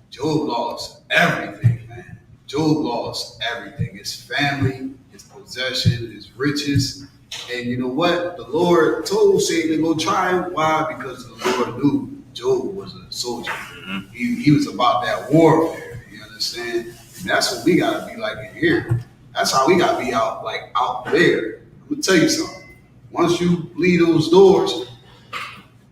Job lost everything, man. Job lost everything. His family, his possession, his riches. And you know what? The Lord told Satan to go try him. Why? Because the Lord knew Job was a soldier. He was about that warfare. You understand? And that's what we gotta be like in here. That's how we gotta be out there. I'm gonna tell you something. Once you leave those doors,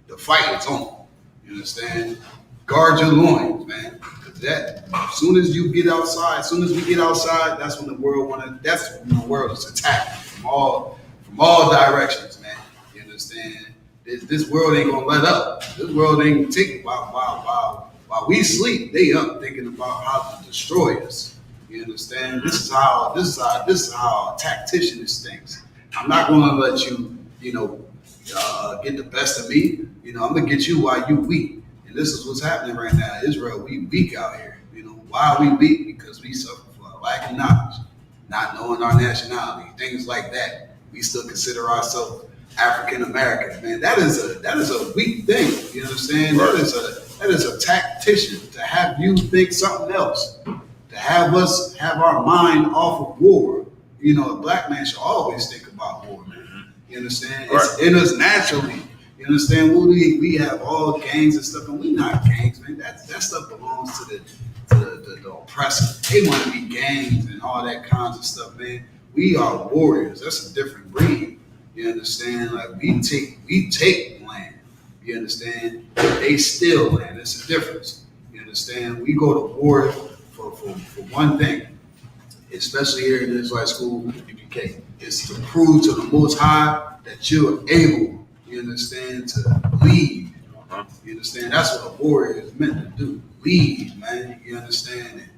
the fight is on. You understand? Guard your loins, man. Cause that as soon as you get outside, as soon as we get outside, that's when the world is attacked from all directions, man. You understand? This world ain't gonna let up. This world ain't take while we sleep, they up thinking about how to destroy us. You understand? This is how a tactician thinks. I'm not gonna let you, get the best of me. I'm gonna get you while you weak. And this is what's happening right now. Israel, we weak out here. Why are we weak? Because we suffer for a lack of knowledge, not knowing our nationality, things like that. We still consider ourselves African American. Man, that is a weak thing. You understand? Right. That is a tactician to have you think something else, to have us have our mind off of war. A black man should always think about war, man. You understand? Right. It's in us naturally. You understand? We have all gangs and stuff, and we not gangs, man. That stuff belongs to the oppressor. They want to be gangs and all that kinds of stuff, man. We are warriors. That's a different breed. You understand? Like we take land. You understand? They steal land. It's a difference. You understand? We go to war for one thing, especially here in the Israelite school, I.S.U.P.K. It's to prove to the Most High that you're able. You understand? To lead. You understand? That's what a warrior is meant to do. Lead, man. You understand? And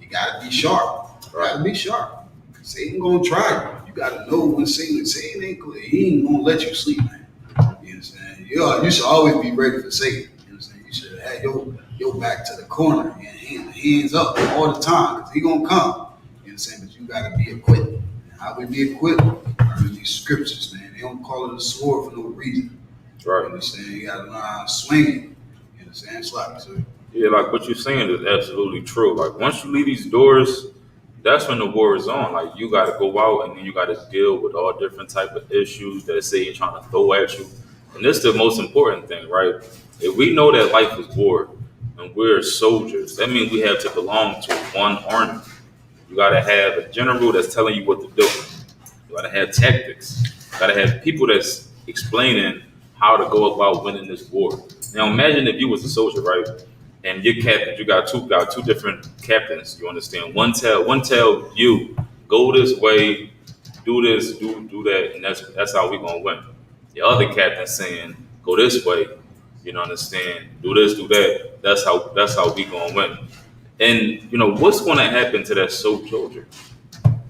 you gotta be sharp. You gotta be sharp. Satan gonna try you. You gotta know when Satan ain't clear. He ain't gonna let you sleep, man. You understand? You should always be ready for Satan. You understand? You should have your back to the corner and hands up all the time, because he gonna come. You understand? But you gotta be equipped. And how we be equipped? Learning these scriptures, man. They don't call it a sword for no reason. Right. You understand? You gotta learn how to swing it. You understand? It's like, so. Yeah, like what you're saying is absolutely true. Like once you leave these doors, that's when the war is on. Like you got to go out and then you got to deal with all different type of issues that Satan trying to throw at you. And this is the most important thing, right? If we know that life is war and we're soldiers, that means we have to belong to one army. You got to have a general that's telling you what to do. You got to have tactics. You got to have people that's explaining how to go about winning this war. Now imagine if you was a soldier, right? And your captain, you got two different captains. You understand? One tell you go this way, do this, do that, and that's how we gonna win. The other captain saying go this way. You know, understand? Do this, do that. That's how we gonna win. And what's gonna happen to that soldier?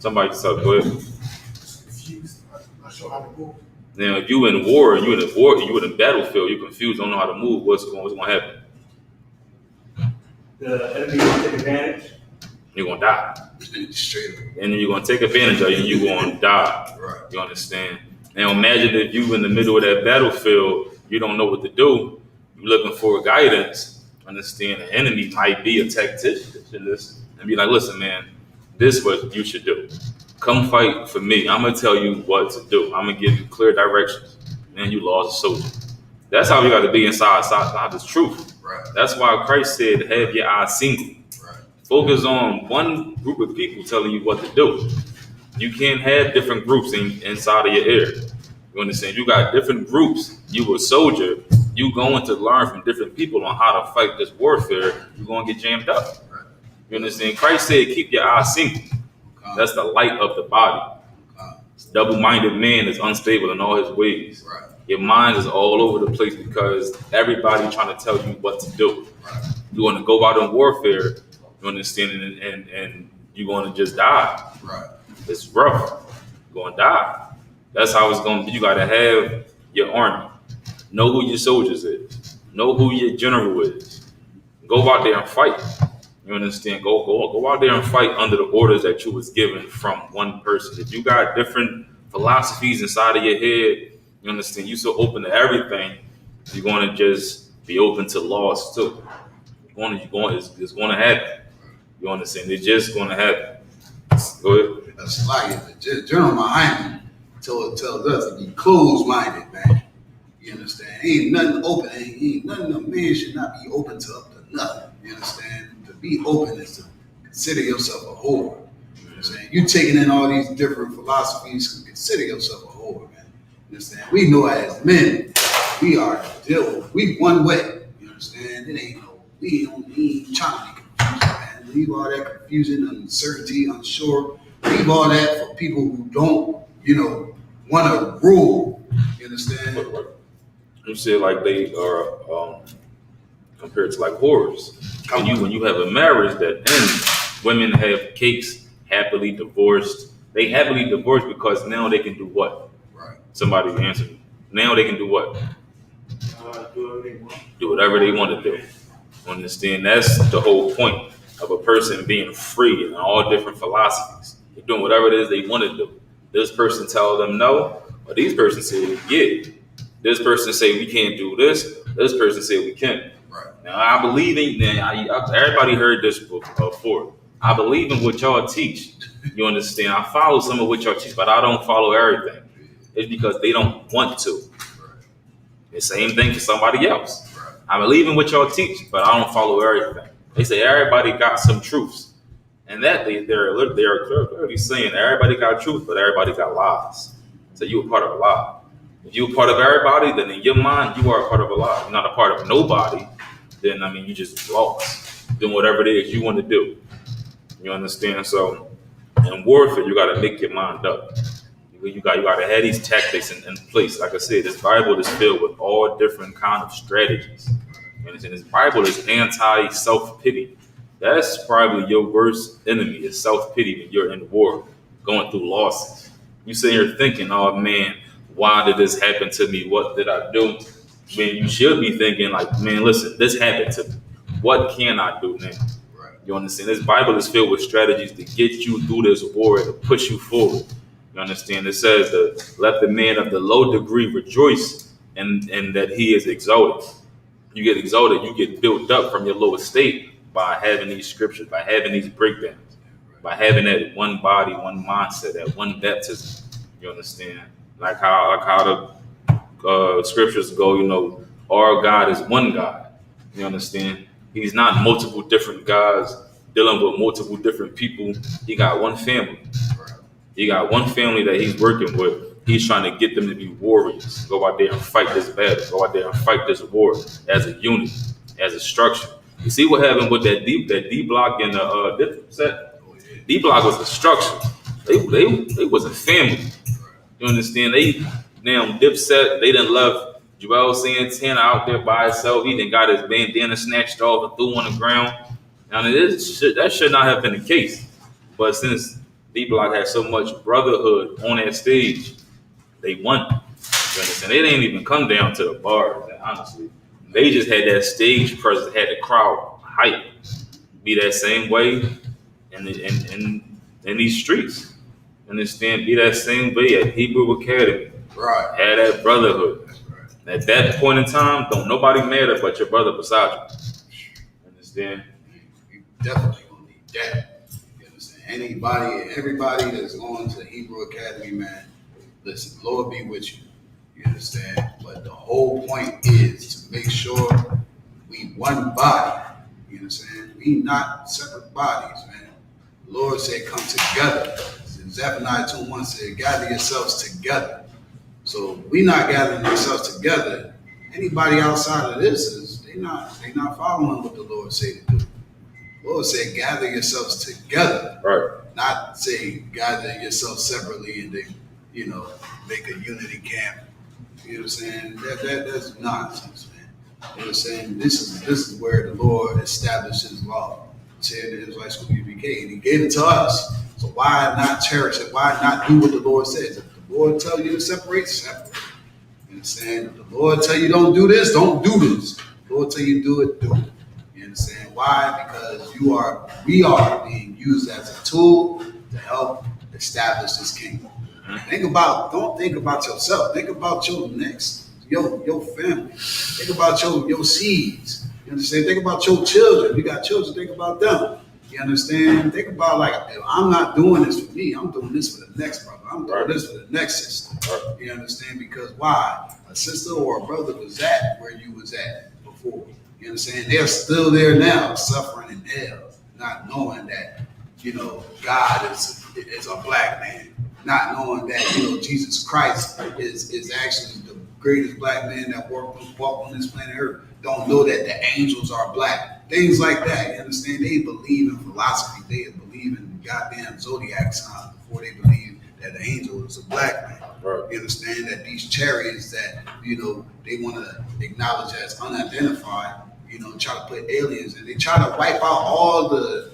Somebody just go ahead. Confused. Not sure how to move. Now, if you in war and you in a battlefield, you're confused, don't know how to move. What's gonna happen? The enemy will take advantage. You're gonna die. Straight up. And then you're gonna take advantage of you and you're gonna die. Right. You understand? Now imagine if you in the middle of that battlefield, you don't know what to do, you're looking for guidance. Understand the enemy might be a tactician and be like, listen, man, this is what you should do. Come fight for me. I'm gonna tell you what to do. I'm gonna give you clear directions. Man, you lost a soldier. That's how you got to be inside this truth. Right. That's why Christ said, have your eyes single. Right. Focus on one group of people telling you what to do. You can't have different groups inside of your ear. You understand? You got different groups. You a soldier. You going to learn from different people on how to fight this warfare. You're going to get jammed up. Right. You understand? Christ said, keep your eyes single. That's the light of the body. Double-minded man is unstable in all his ways. Right. Your mind is all over the place because everybody trying to tell you what to do. Right. You want to go out in warfare, you understand, and you're going to just die. Right. It's rough. You're going to die. That's how it's going to be. You got to have your army. Know who your soldiers is. Know who your general is. Go out there and fight. You understand? Go out there and fight under the orders that you was given from one person. If you got different philosophies inside of your head, you understand, you so open to everything, you're going to just be open to loss too. It's going to happen. You understand? It's just going to happen. Go ahead. That's like GEN.YAHANNA tells us to be closed-minded, man. You understand? Ain't nothing open. Ain't nothing. A man should not be open to up to nothing. You understand? To be open is to consider yourself a whore. You understand? You taking in all these different philosophies, consider yourself a whore, man. You understand? We know as men, we are we one way. You understand? It ain't no, we ain't trying to be confused, man. Leave all that confusion, uncertainty, unsure. Leave all that for people who don't, want to rule. You understand? You said like they are compared to like whores. When you have a marriage that ends, women have cakes, happily divorced. They happily divorced because now they can do what? Right. Somebody answer me. Now they can do what? Do whatever they want to do. Understand? That's the whole point of a person being free in all different philosophies. They're doing whatever it is they want to do. This person tell them no, or these person say yeah. This person say we can't do this. This person say we can. Right. Now I believe in. Everybody heard this before. I believe in what y'all teach. You understand? I follow some of what y'all teach, but I don't follow everything. It's because they don't want to. The same thing for somebody else. Right. I believe in what y'all teach, but I don't follow everything. They say everybody got some truths, and that they're clearly saying everybody got truth, but everybody got lies. So you a part of a lie. If you're a part of everybody, then in your mind, you are a part of a lie. If you're not a part of nobody, then, you just lost doing whatever it is you want to do. You understand? So in warfare, you got to make your mind up. You got to have these tactics in place. Like I said, this Bible is filled with all different kind of strategies. You understand? This Bible is anti-self-pity. That's probably your worst enemy is self-pity when you're in war, going through losses. You sit here thinking, oh man, why did this happen to me? What did I do? When you should be thinking like, man, listen, this happened to me. What can I do now? Right. You understand? This Bible is filled with strategies to get you through this war, to push you forward. You understand? It says that let the man of the low degree rejoice and that he is exalted. You get exalted, you get built up from your low estate by having these scriptures, by having these breakdowns, by having that one body, one mindset, that one baptism. You understand? Like how the scriptures go, our God is one God. You understand? He's not multiple different gods dealing with multiple different people. He got one family. He got one family that he's working with. He's trying to get them to be warriors. Go out there and fight this battle. Go out there and fight this war as a unit, as a structure. You see what happened with that D block and the dip set? D block was a structure. They was a family. You understand? They now Dipset, they done left Joel Santana out there by himself. He done got his bandana snatched off and threw on the ground. Now that should not have been the case. But since D Block had so much brotherhood on that stage, they won. You understand? They didn't even come down to the bars, honestly. They just had that stage presence, had the crowd hype. Be that same way in these streets. Understand? Be that same way at Hebrew Academy. Right. Had that brotherhood. Right. At that point in time, don't nobody matter but your brother beside you. Understand? You definitely gonna need that. You understand? Everybody that's going to Hebrew Academy, man, listen, Lord be with you. You understand? But the whole point is to make sure we one body. You understand? We not separate bodies, man. The Lord said, come together. Zephaniah 2:1 said, gather yourselves together. So we not gathering ourselves together. Anybody outside of this they not following what the Lord said to do. The Lord said, gather yourselves together. Right. Not say gather yourselves separately and then, make a unity camp. You know what I'm saying? That's nonsense, man. You know what I'm saying? This is where the Lord established his law. He said in Israelite I.S.U.P.K, and he gave it to us. So why not cherish it? Why not do what the Lord says? If the Lord tell you to separate, separate. You understand? If the Lord tell you don't do this, don't do this. If the Lord tell you do it, do it. You understand? Why? Because we are being used as a tool to help establish this kingdom. Don't think about yourself. Think about your next, your family. Think about your seeds. You understand? Think about your children. You got children, think about them. You understand? Think about like, I'm not doing this for me. I'm doing this for the next brother. I'm doing this for the next sister. You understand? Because why? A sister or a brother was at where you was at before. You understand? They're still there now, suffering in hell, not knowing that, God is a black man. Not knowing that, Jesus Christ is actually the greatest black man that walked on this planet Earth. Don't know that the angels are black. Things like that. You understand? They believe in philosophy. They believe in goddamn zodiac signs before they believe that the angel is a black man. Right. You understand that these chariots that, they want to acknowledge as unidentified, try to put aliens and they try to wipe out all the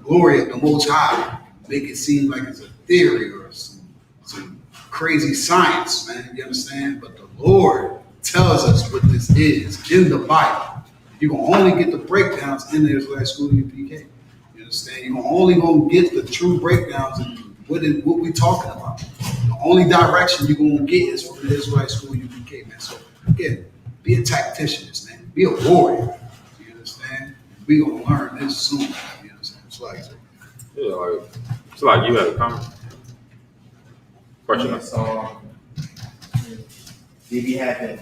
glory of the Most High, make it seem like it's a theory or some crazy science, man. You understand? But the Lord tells us what this is in the Bible. You're going to only get the breakdowns in the Israelite School of U.P.K. You understand? You're only going to get the true breakdowns and what we're talking about. The only direction you're going to get is from the Israelite School of U.P.K, man. So, again, be a tactician, man. Be a warrior. You understand? We're going to learn this soon. You understand? That's what I say. Yeah, it's like you had a comment. Question. Yeah, so they be having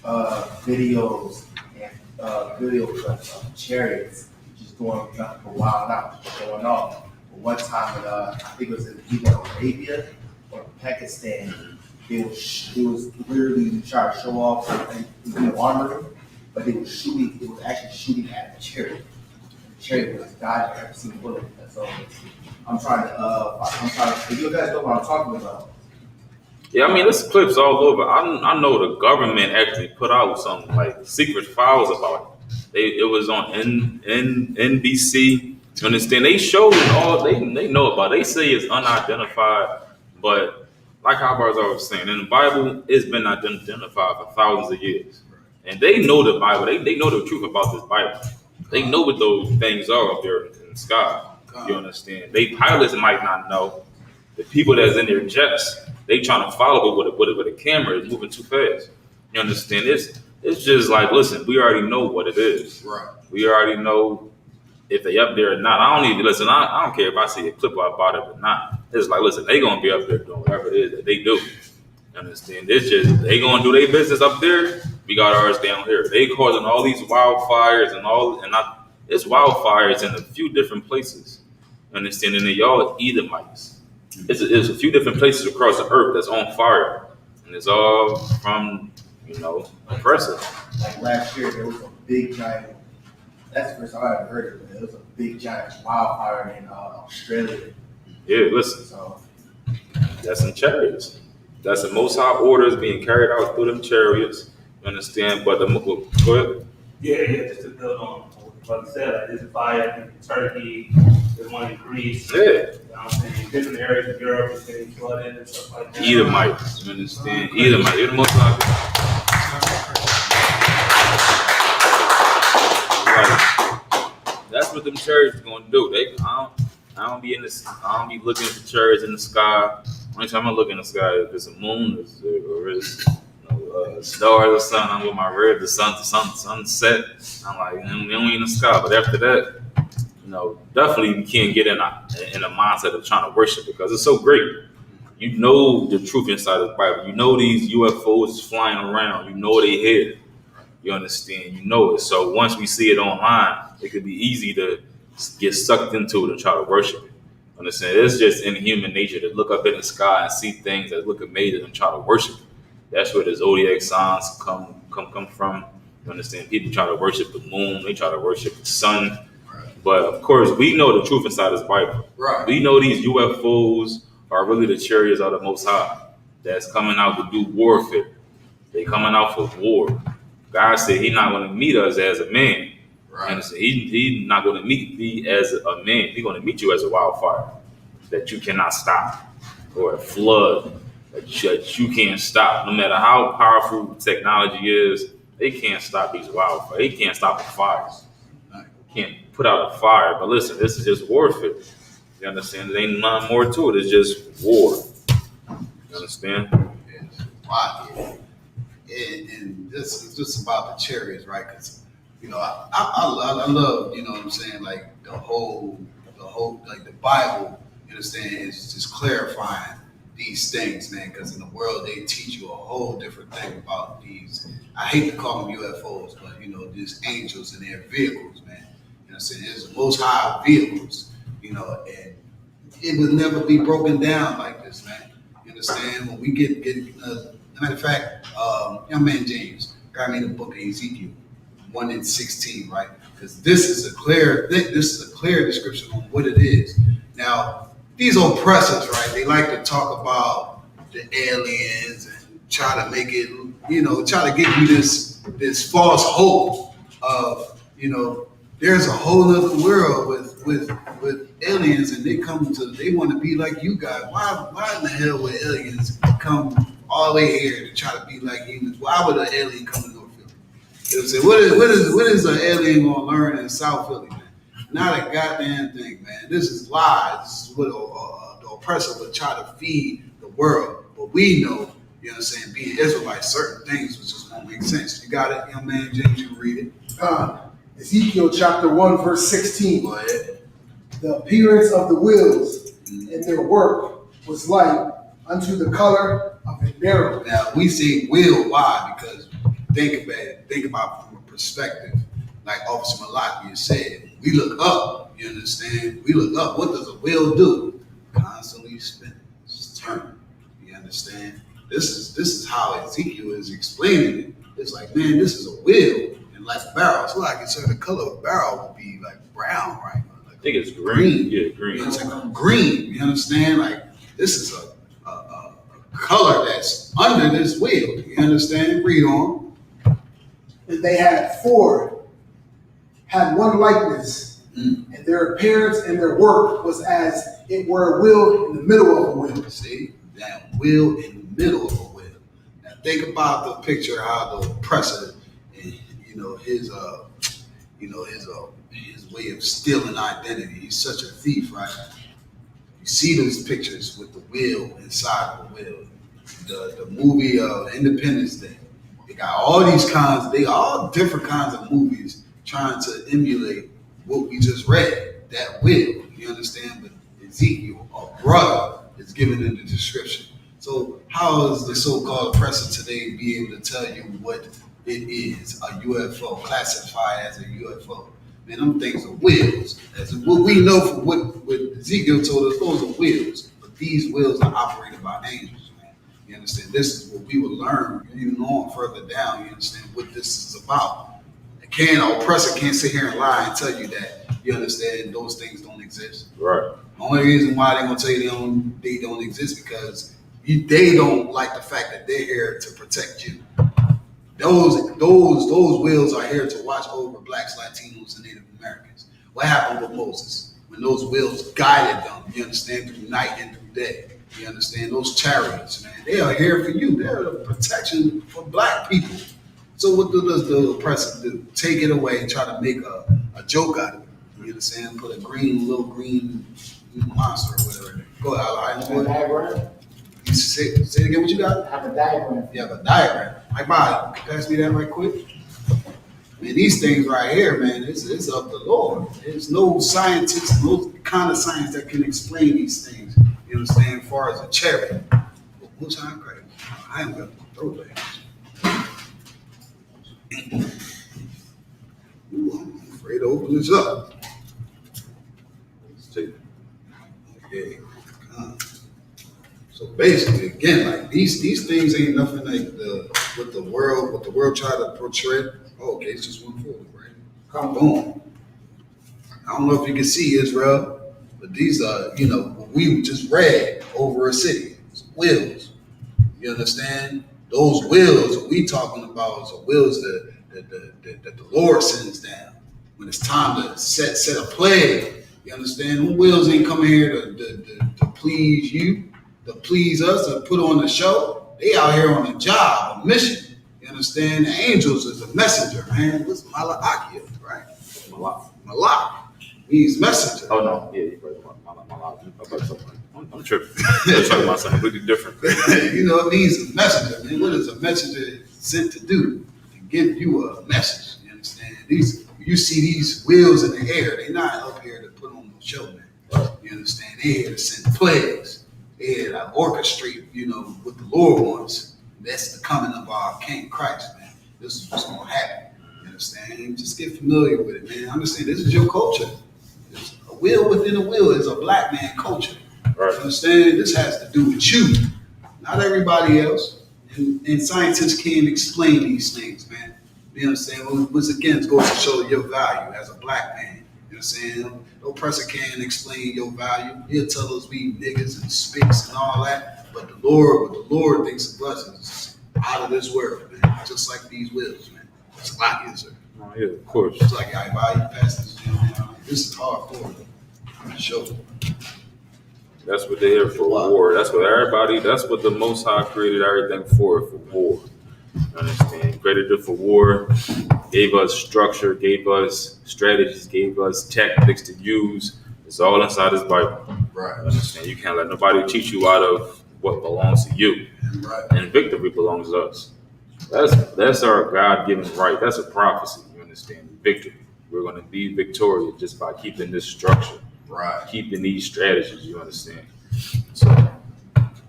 videos and video clips of chariots just going wild out, just going off. But one time, I think it was in either Arabia or Pakistan, it was literally trying to show off armor, but it was actually shooting at the chariot. The chariot was God ever seen bullet. So I'm trying to. If you guys know what I'm talking about. Yeah, I mean, this clip's all over. I know the government actually put out some like secret files about it. It was on NBC. You understand? They showed it all. They know about it. They say it's unidentified, but like how brothers always saying, in the Bible, it's been identified for thousands of years, and they know the Bible. They know the truth about this Bible. They know what those things are up there in the sky. You understand? They pilots might not know. The people that's in their jets, they trying to follow it with a camera. It's moving too fast. You understand? It's just like, listen, we already know what it is. Right. We already know if they up there or not. I don't even listen. I don't care if I see a clip about it or not. It's like, listen, they gonna be up there doing whatever it is that they do. You understand? It's just they gonna do their business up there. We got ours down here. They causing all these wildfires it's wildfires in a few different places. You understand? And they all Edomites. It's a few different places across the earth that's on fire, and it's all from oppressors. Like last year, there was a big giant. That's the first time I ever heard of it. There was a big giant wildfire in Australia. Yeah, listen. So That's in chariots. That's the Most High orders being carried out through them chariots. You understand? But go ahead. Yeah, just to build on what you said, like there's a fire in Turkey, there's one in Greece. Yeah. You know what I'm saying? Different areas of Europe is getting flooded and stuff like that. Edomites. You understand? Edomites. They're the Most High. Right. That's what them chariots gonna do. I don't be looking at the chariots in the sky. Only time I look in the sky is if it's a moon or it's stars or something. I'm with my red, the sunset. I'm like, they don't in the sky. But after that, definitely you can't get in a mindset of trying to worship because it's so great. You know the truth inside of the Bible. You know these UFOs is flying around. You know they here. You understand? You know it. So once we see it online, it could be easy to get sucked into it and try to worship it. Understand? It's just in human nature to look up in the sky and see things that look amazing and try to worship it. That's where the zodiac signs come from. You understand? People try to worship the moon. They try to worship the sun. Right. But of course, we know the truth inside this Bible. Right. We know these UFOs are really the chariots of the Most High that's coming out to do warfare. They coming out for war. God said He's not going to meet us as a man. Right. And He's not going to meet me as a man. He's going to meet you as a wildfire that you cannot stop, or a flood that you can't stop. No matter how powerful technology is, they can't stop these wildfires. They can't stop the fires. They can't put out a fire. But listen, this is just warfare. You understand? There ain't nothing more to it. It's just war. You understand? Yes. Wow. and this is just about the chariots, right? Because I love, you know what I'm saying, like the whole like the Bible, you understand, is just clarifying these things, man. Because in the world they teach you a whole different thing about these. I hate to call them UFOs, but these angels and their vehicles, man. You know what I'm saying? It's the most high vehicles, and it would never be broken down like this, man. You understand? When we get matter of fact, young man James got me the book of Ezekiel 1:16, right? Because this is a clear description on what it is. Now, these oppressors, right? They like to talk about the aliens and try to make it, try to give you this false hope of, there's a whole other world with aliens, and they want to be like you guys. Why in the hell would aliens come all the way here to try to be like humans? Why would an alien come to North Philly? What is an alien gonna learn in South Philly, man? Not a goddamn thing, man. This is lies. This is what the oppressor would try to feed the world. But we know, you know what I'm saying, being Israelites, certain things just won't make sense. You got it, young man James, you can read it. Ezekiel chapter 1, verse 16. Go ahead. The appearance of the wheels and their work was like unto the color of a beryl. Now, we say will, why? Because think about it. Think about it from a perspective. Like Officer Malachi said, we look up, you understand? We look up. What does a wheel do? Constantly spinning. It's turning. You understand? This is how Ezekiel is explaining it. It's like, man, this is a wheel. And like a barrel. So like it's the color of a barrel would be like brown, right? Like I think it's green. Yeah, green. It's like green. You understand? Like this is a color that's under this wheel. You understand? Read on. And they had one likeness, and their appearance and their work was as it were a wheel in the middle of a wheel. See? That wheel in the middle of a wheel. Now think about the picture how the oppressor, his way of stealing identity. He's such a thief, right? You see those pictures with the wheel inside of the wheel. The movie Independence Day. They got all these kinds. They got all different kinds of movies trying to emulate what we just read. That wheel. You understand? But Ezekiel, a brother, is given in the description. So how is the so-called oppressor today be able to tell you what it is, a UFO, classified as a UFO? Man, them things are wheels. As what we know from what Ezekiel told us, those are wheels. But these wheels are operated by angels, man. You understand? This is what we will learn even on further down. You understand what this is about. An oppressor can't sit here and lie and tell you that, you understand, those things don't exist. Right. The only reason why they're going to tell you they don't exist because they don't like the fact that they're here to protect you. Those wheels are here to watch over blacks, Latinos, and Native Americans. What happened with Moses? When those wheels guided them, you understand, through night and through day. You understand? Those chariots, man, they are here for you. They're the protection for black people. So what does the oppressor do? Take it away and try to make a joke out of it. You understand? Put a little green monster or whatever. Go ahead. Have a diagram? You say it again, what you got? Have a diagram. You have a diagram. Like, Bob, pass me that right quick. Man, these things right here, man, it's of the Lord. There's no scientist, no kind of science that can explain these things. You understand? As far as a chariot. Who's I'm crazy? I am going to throw that. Ooh, I'm afraid to open this up. Let's take it. Okay. So basically, again, like these things ain't nothing like what the world try to portray. Oh, okay, it's just one photo, right? Come on. I don't know if you can see Israel, but these are, what we just read over a city. It's wheels. You understand? Those wheels that we talking about is the wheels that the Lord sends down when it's time to set a plague. You understand? Them wheels ain't coming here to please you, to please us, to put on the show. They out here on a job, a mission. You understand? The angels is a messenger, man. What's Malachi, right? Malak means messenger. Oh no, yeah, you're right. I'm tripping. I'm talking about something completely different. It means a messenger, man. What is a messenger? sent to do, to give you a message. You understand? You see these wheels in the air, they're not up here to put on no show, man. You understand? They're here to send plagues. They're here to orchestrate, what the Lord wants. That's the coming of our King Christ, man. This is what's gonna happen. You understand? Just get familiar with it, man. Understand? This is your culture. It's a wheel within a wheel is a black man culture. Right. You understand? This has to do with you, not everybody else. And scientists can't explain these things, man. You understand? Once again, it goes to show your value as a black man. You understand? No oppressor can explain your value. He'll tell us we niggas and spicks and all that. But the Lord thinks of us is out of this world, man. Just like these wheels, man. It's like it, sir. Oh, yeah, of course. It's like I buy you past this, this is hardcore. I'm sure. That's what they're here for, war. That's what the Most High created everything for war. You understand? Created it for war, gave us structure, gave us strategies, gave us tactics to use. It's all inside this Bible. Right. You understand? You can't let nobody teach you out of what belongs to you. Right. And victory belongs to us. That's our God-given right. That's a prophecy. You understand? Victory. We're going to be victorious just by keeping this structure. Right. Keeping these strategies, you understand? So,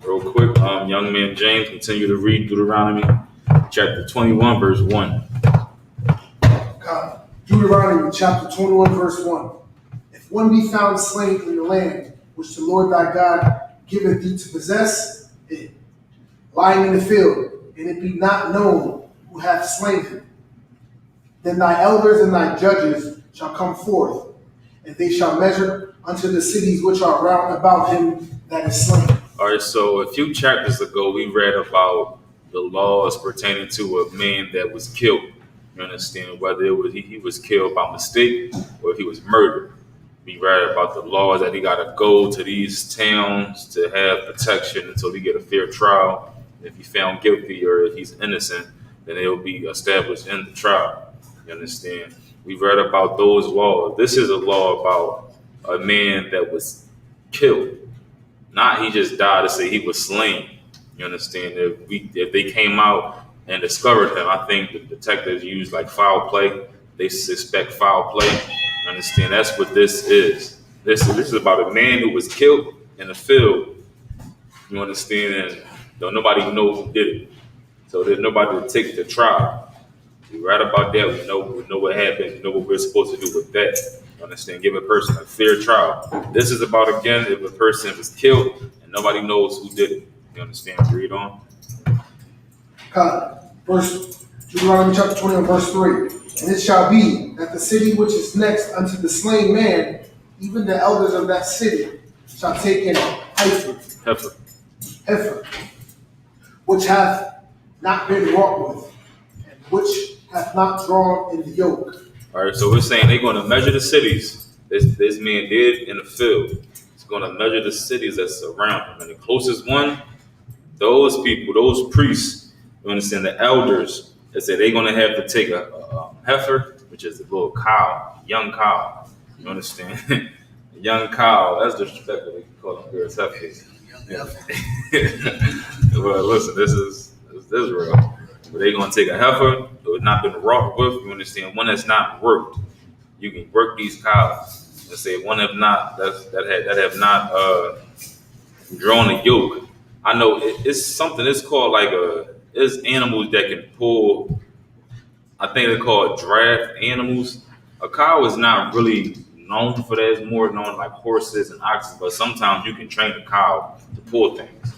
real quick, young man James, continue to read Deuteronomy chapter 21, verse 1. Deuteronomy chapter 21, verse 1. If one be found slain in the land which the Lord thy God giveth thee to possess it, lying in the field, and it be not known who hath slain him, then thy elders and thy judges shall come forth, and they shall measure unto the cities which are round about him that is slain. All right, so a few chapters ago, we read about the laws pertaining to a man that was killed. You understand? Whether it was he was killed by mistake or he was murdered. We read about the laws that he got to go to these towns to have protection until he get a fair trial. If he's found guilty or if he's innocent, then it will be established in the trial. You understand? We read about those laws. This is a law about a man that was killed. Not he just died to say he was slain. You understand? If they came out and discovered him, I think the detectives used like foul play. They suspect foul play. You understand? That's what this is. This is about a man who was killed in the field. You understand? And don't nobody know who did it. So there's nobody to take the trial. We read about that. We know what happened. We know what we're supposed to do with that. You understand? Give a person a fair trial. This is about, again, if a person was killed and nobody knows who did it. You understand? Read on. Deuteronomy chapter 21, verse 3. And it shall be that the city which is next unto the slain man, even the elders of that city, shall take in heifer, which hath not been wrought with, and which hath not drawn in the yoke. All right, so we're saying they're going to measure the cities. This man did in the field. He's going to measure the cities that surround him. And the closest one, those people, those priests, you understand, the elders, they say they're going to have to take a heifer, which is a little cow, young cow. You understand? A young cow. That's disrespectful. They call them girls heifers. Well, listen, this is Israel. But they're going to take a heifer that has not been wrought with. You understand? One that's not worked. You can work these cows. Let's say one have not that have not drawn a yoke. I know it's something. It's called it's animals that can pull. I think they're called draft animals. A cow is not really known for that. It's more known like horses and oxen. But sometimes you can train a cow to pull things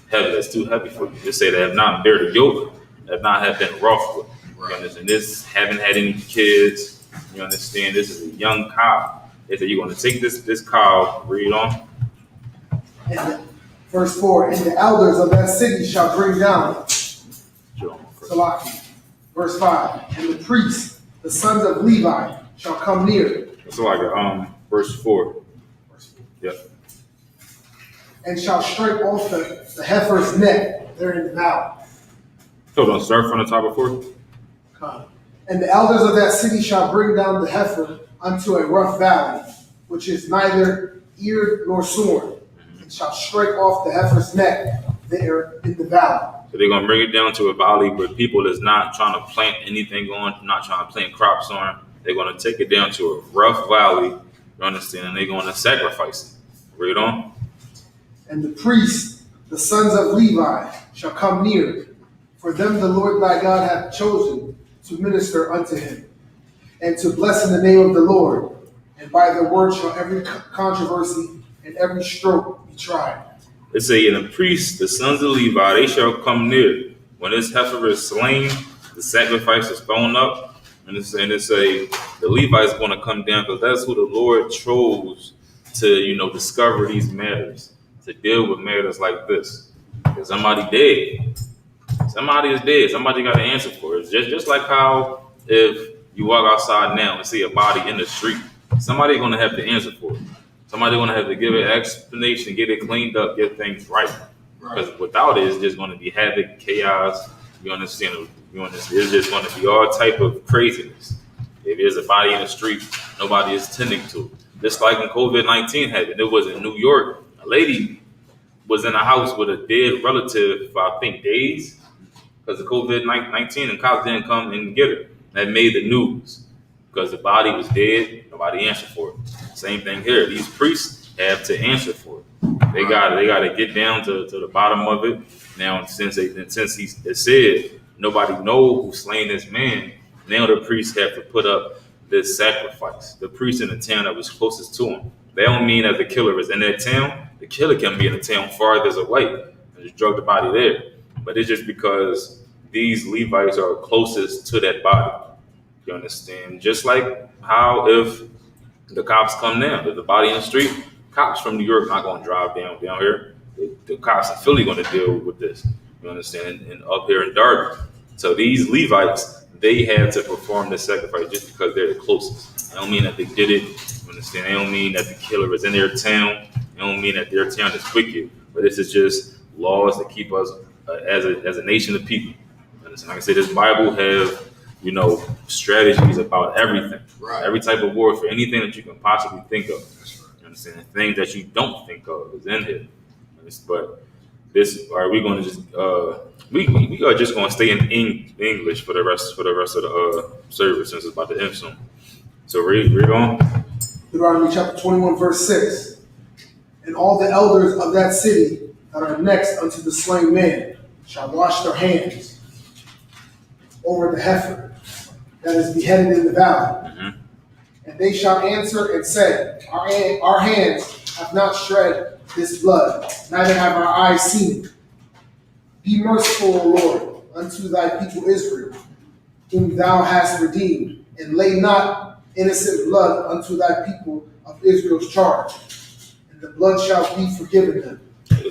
heavy. That's too heavy for you. They say they have not bear the yoke. That not have been rough with. You understand? This haven't had any kids. You understand? This is a young cow. They say you're going to take this cow. Read on. Verse 4. And the elders of that city shall bring down. Salaki. Verse 5. And the priests, the sons of Levi, shall come near. It's like verse 4. Yep. And shall strike off the heifer's neck there in the valley. Hold on, start from the top of 4. And the elders of that city shall bring down the heifer unto a rough valley, which is neither eared nor sworn, and shall strike off the heifer's neck there in the valley. So they're gonna bring it down to a valley where people is not trying to plant anything on, not trying to plant crops on. They're gonna take it down to a rough valley. You understand? And they're gonna sacrifice it. Read on. And the priests, the sons of Levi, shall come near, for them the Lord thy God hath chosen to minister unto him, and to bless in the name of the Lord. And by their word shall every controversy and every stroke be tried. It say, and the priests, the sons of Levi, they shall come near. When this heifer is slain, the sacrifice is thrown up. And it say, the Levites going to come down because that's who the Lord chose to, discover these matters, to deal with matters like this. Because somebody dead. Somebody is dead. Somebody got to answer for it. It's just like how if you walk outside now and see a body in the street, somebody going to have to answer for it. Somebody going to have to give an explanation, get it cleaned up, get things right. Because without it, it's just going to be havoc, chaos. You understand? It's just going to be all type of craziness. If there's a body in the street, nobody is tending to it. Just like when COVID-19 happened, it was in New York. A lady was in a house with a dead relative for, I think, days because of COVID-19, and cops didn't come and get her. That made the news because the body was dead. Nobody answered for it. Same thing here. These priests have to answer for it. They got to get down to the bottom of it. Now, since he said nobody know who slain this man, now the priests have to put up this sacrifice. The priest in the town that was closest to him. They don't mean that the killer is in that town. The killer can be in the town farthest away and just drug the body there. But it's just because these Levites are closest to that body. You understand? Just like how if the cops come down, if the body in the street, cops from New York not going to drive down here. The cops in Philly going to deal with this. You understand? And up here in Darby. So these Levites, they had to perform this sacrifice just because they're the closest. It don't mean that they did it. You understand? It don't mean that the killer is in their town. It don't mean that their town is wicked. But this is just laws that keep us as a nation of people. You understand? Like I said, this Bible have strategies about everything. Right. Every type of warfare, anything that you can possibly think of. You understand? Things that you don't think of is in here. But we going to just we are just going to stay in English for the rest of the service since it's about to end soon. So read on. Deuteronomy chapter 21, verse 6. And all the elders of that city that are next unto the slain man shall wash their hands over the heifer that is beheaded in the valley. Mm-hmm. And they shall answer and say, Our hands have not shed this blood, neither have our eyes seen it. Be merciful, O Lord, unto thy people Israel, whom thou hast redeemed, and lay not innocent blood unto thy people of Israel's charge, and the blood shall be forgiven them.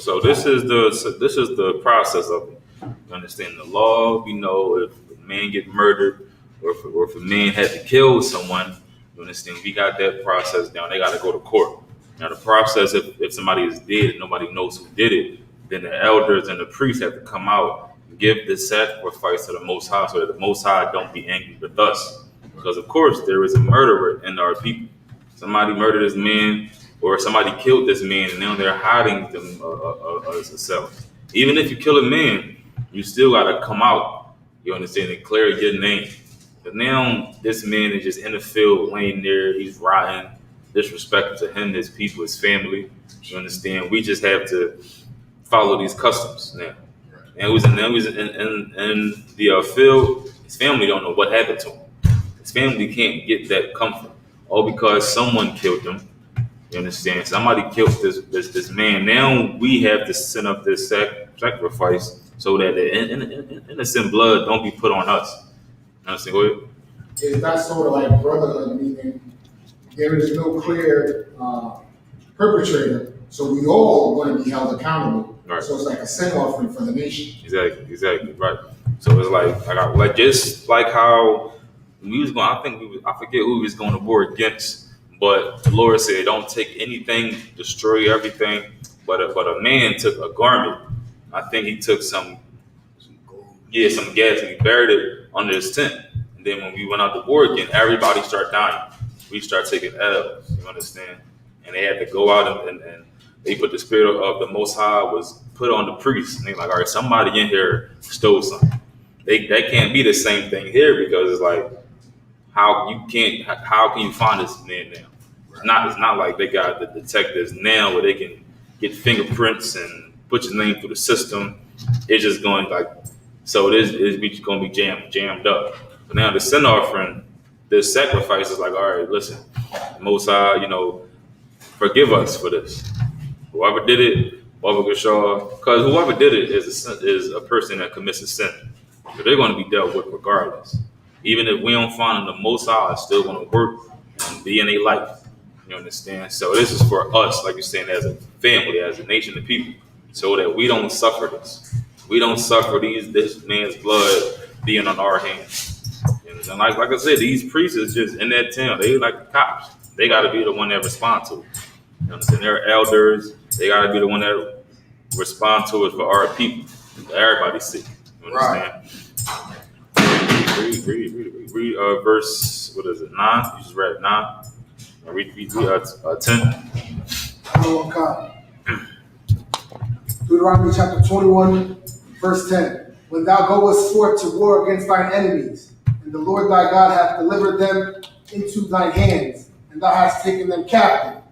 So this is the process of it. You understand the law? We know if a man get murdered or if a man had to kill someone, you understand? We got that process down. They got to go to court. Now the process, if somebody is dead and nobody knows who did it, then the elders and the priests have to come out and give the sacrifice to the Most High so that the Most High don't be angry with us. Because of course there is a murderer in our people. Somebody murdered this man or somebody killed this man and now they're hiding themselves. Even if you kill a man, you still got to come out, you understand, and declare your name. But now this man is just in the field laying there, he's rotting, disrespectful to him, his people, his family. You understand? We just have to follow these customs now. And who's in the field, his family don't know what happened to him. His family can't get that comfort, all because someone killed him. You understand? Somebody killed this man. Now we have to send up this sacrifice so that the innocent blood don't be put on us. You understand? Go ahead. Is that sort of like brotherhood, meaning there is no clear perpetrator, so we all going to be held accountable. Right. So it's like a sin offering for the nation. Exactly, right. So it's like just like how we was going. I forget who we was going to war against, but the Lord said, "Don't take anything, destroy everything." But a man took a garment. I think he took some gas, and he buried it under his tent. And then when we went out to war again, everybody started dying. We started taking L's. You understand? And they had to go out and they put the spirit of the Most High was put on the priests. And they like, all right, somebody in here stole something. That can't be the same thing here because it's like, how can you find this man now? It's not like they got the detectives now where they can get fingerprints and put your name through the system. It's just going like, so it's going to be jammed up. But now the sin offering, the sacrifice is like, all right, listen, Most High, forgive us for this. Whoever did it, because whoever did it is a person that commits a sin. So they're going to be dealt with regardless. Even if we don't find them, the Most High is still going to work and be in their life. You understand? So this is for us, like you're saying, as a family, as a nation of people, so that we don't suffer this. We don't suffer this man's blood being on our hands. You understand? Like I said, these priests is just in that town. They like the cops. They got to be the one that respond to it. You understand? They're elders. They got to be the one that respond to it for our people. Everybody see. You understand? Right. Read verse, what is it, 9? You just read 9. Read 10. Oh, God. Deuteronomy chapter 21, verse 10. When thou goest forth to war against thine enemies, and the Lord thy God hath delivered them into thine hands, and thou hast taken them captive,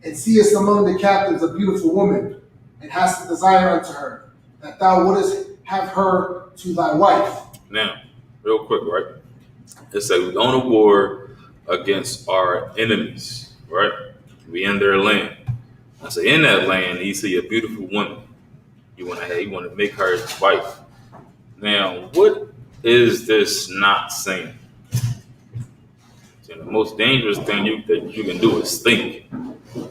and seest among the captives a beautiful woman, and hast a desire unto her, that thou wouldest have her to thy wife. Now, real quick, right? It says we're going to war against our enemies, right? We in their land. I say in that land, you see a beautiful woman. You want to make her his wife. Now, what is this not saying? So the most dangerous thing that you can do is think.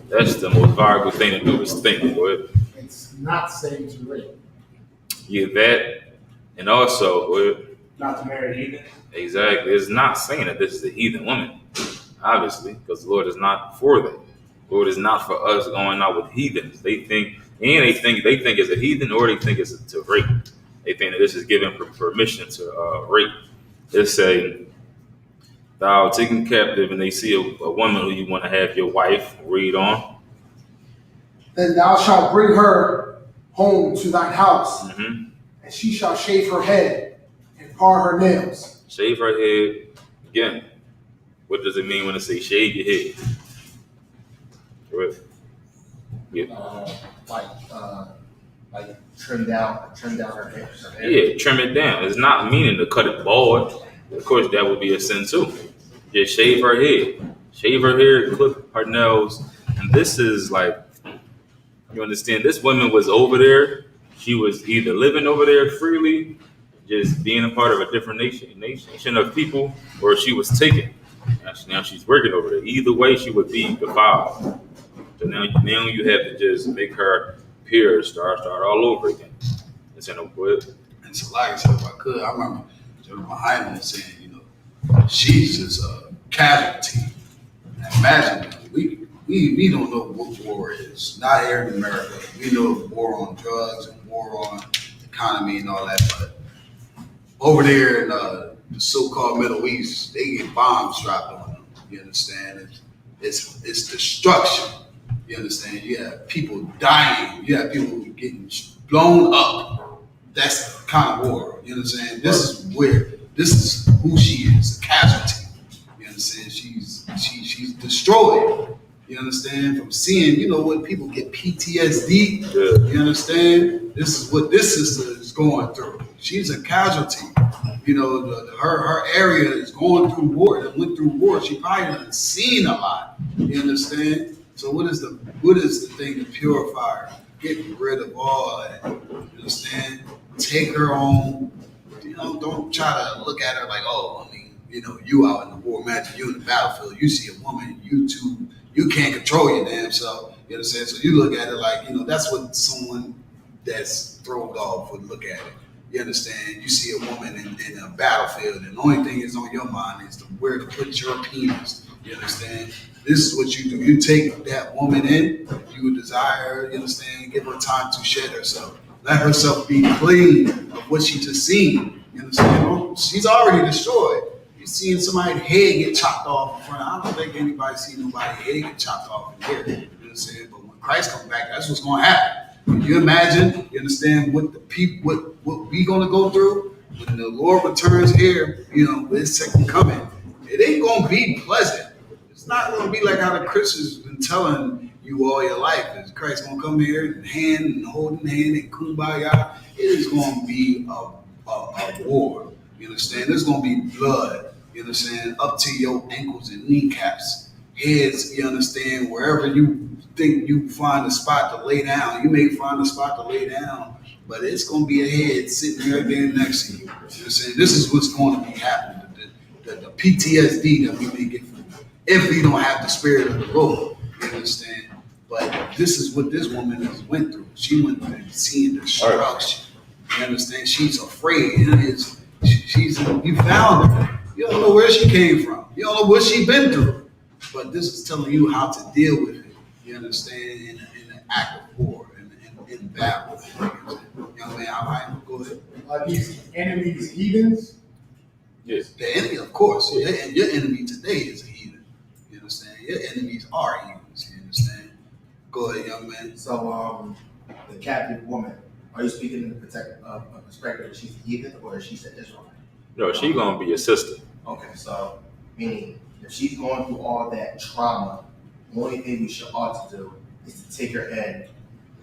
That's the most valuable thing to do is think, boy. It's not saying to rape. Yeah, that, and also, boy, Not to marry heathen. exactly, it's not saying that this is a heathen woman, obviously, because the Lord is not for that. The Lord is not for us going out with heathens. They think it's a heathen, or they think it's to rape. They think that this is giving permission to rape. It's saying, thou taken captive, and they see a woman who you want to have your wife. Read on. Then thou shalt bring her home to thine house, Mm-hmm. and she shall shave her head and par her nails. Shave her head. Again, what does it mean when it say shave your head? What? Yeah. Like trim down her hair. Yeah, trim it down. It's not meaning to cut it bald. Of course, that would be a sin too. Just shave her head. Shave her hair, clip her nails. And this is like, you understand, this woman was over there. She was either living over there freely, just being a part of a different nation of people, or she was taken. Now she's working over there. Either way, she would be defiled. So now you have to just make her pure, start all over again. It's in a good. And so, like I said, if I could, I remember GEN.YAHANNA saying, she's just a casualty. And imagine, we don't know what war is. Not here in America. We know war on drugs and war on the economy and all that, but over there in the so-called Middle East, they get bombs dropped on them. You understand? It's destruction. You understand? You have people dying. You have people getting blown up. That's the kind of war. You understand? This is who she is, a casualty. You understand? She's destroyed. You understand? From seeing, what people get PTSD. Yeah. You understand? This is what this sister is going through. She's a casualty. Her area is going through war. That went through war. She probably hasn't seen a lot. You understand? So what is the thing to purify her? Get rid of all that. You understand? Take her home. Don't try to look at her like, you out in the war. Imagine you in the battlefield. You see a woman, you can't control your damn self. You understand? So you look at it like, that's what someone that's thrown off would look at it. You understand? You see a woman in a battlefield, and the only thing that's on your mind is where to put your penis. You understand? This is what you do. You take that woman in, you would desire her, you understand? Give her time to shed herself. Let herself be clean of what she just seen. You understand? She's already destroyed. You seeing somebody's head get chopped off in front. I don't think anybody see nobody's head get chopped off in here. You understand? But when Christ comes back, that's what's going to happen. You imagine, you understand what the people, what we going to go through when the Lord returns here, with his second coming. It ain't going to be pleasant. It's not going to be like how the Christians been telling you all your life. Is Christ going to come here and holding hand and kumbaya? It is going to be a war. You understand? There's going to be blood. You understand? Up to your ankles and kneecaps. Heads, you understand? Wherever you think you find a spot to lay down, you may find a spot to lay down, but it's going to be a head sitting right there next to you. You understand? This is what's going to be happening. The PTSD that we may get from if we don't have the spirit of the Lord. You understand? But this is what this woman has went through. She went through seeing destruction. You understand? She's afraid. You found her. You don't know where she came from. You don't know what she's been through. But this is telling you how to deal with it. You understand? In an act of war, in battle. Young man, all right, go ahead. Are these enemies heathens? Yes. The enemy, of course. Your enemy today is a heathen. You understand? Your enemies are heathens. You understand? Go ahead, young man. So, the captive woman, are you speaking in the perspective that she's a heathen or is she an Israelite? No, she gonna be your sister. Okay, so meaning if she's going through all that trauma, the only thing we ought to do is to take her in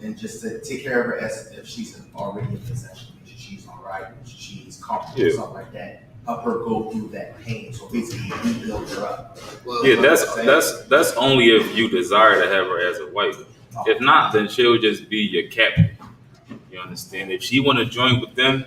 and just to take care of her as if she's already in possession. Make sure she's all right, make sure she's comfortable, something like that. Help her go through that pain. So basically, you build her up. Well, Yeah, that's only if you desire to have her as a wife. If not, then she'll just be your captain. You understand? If she want to join with them,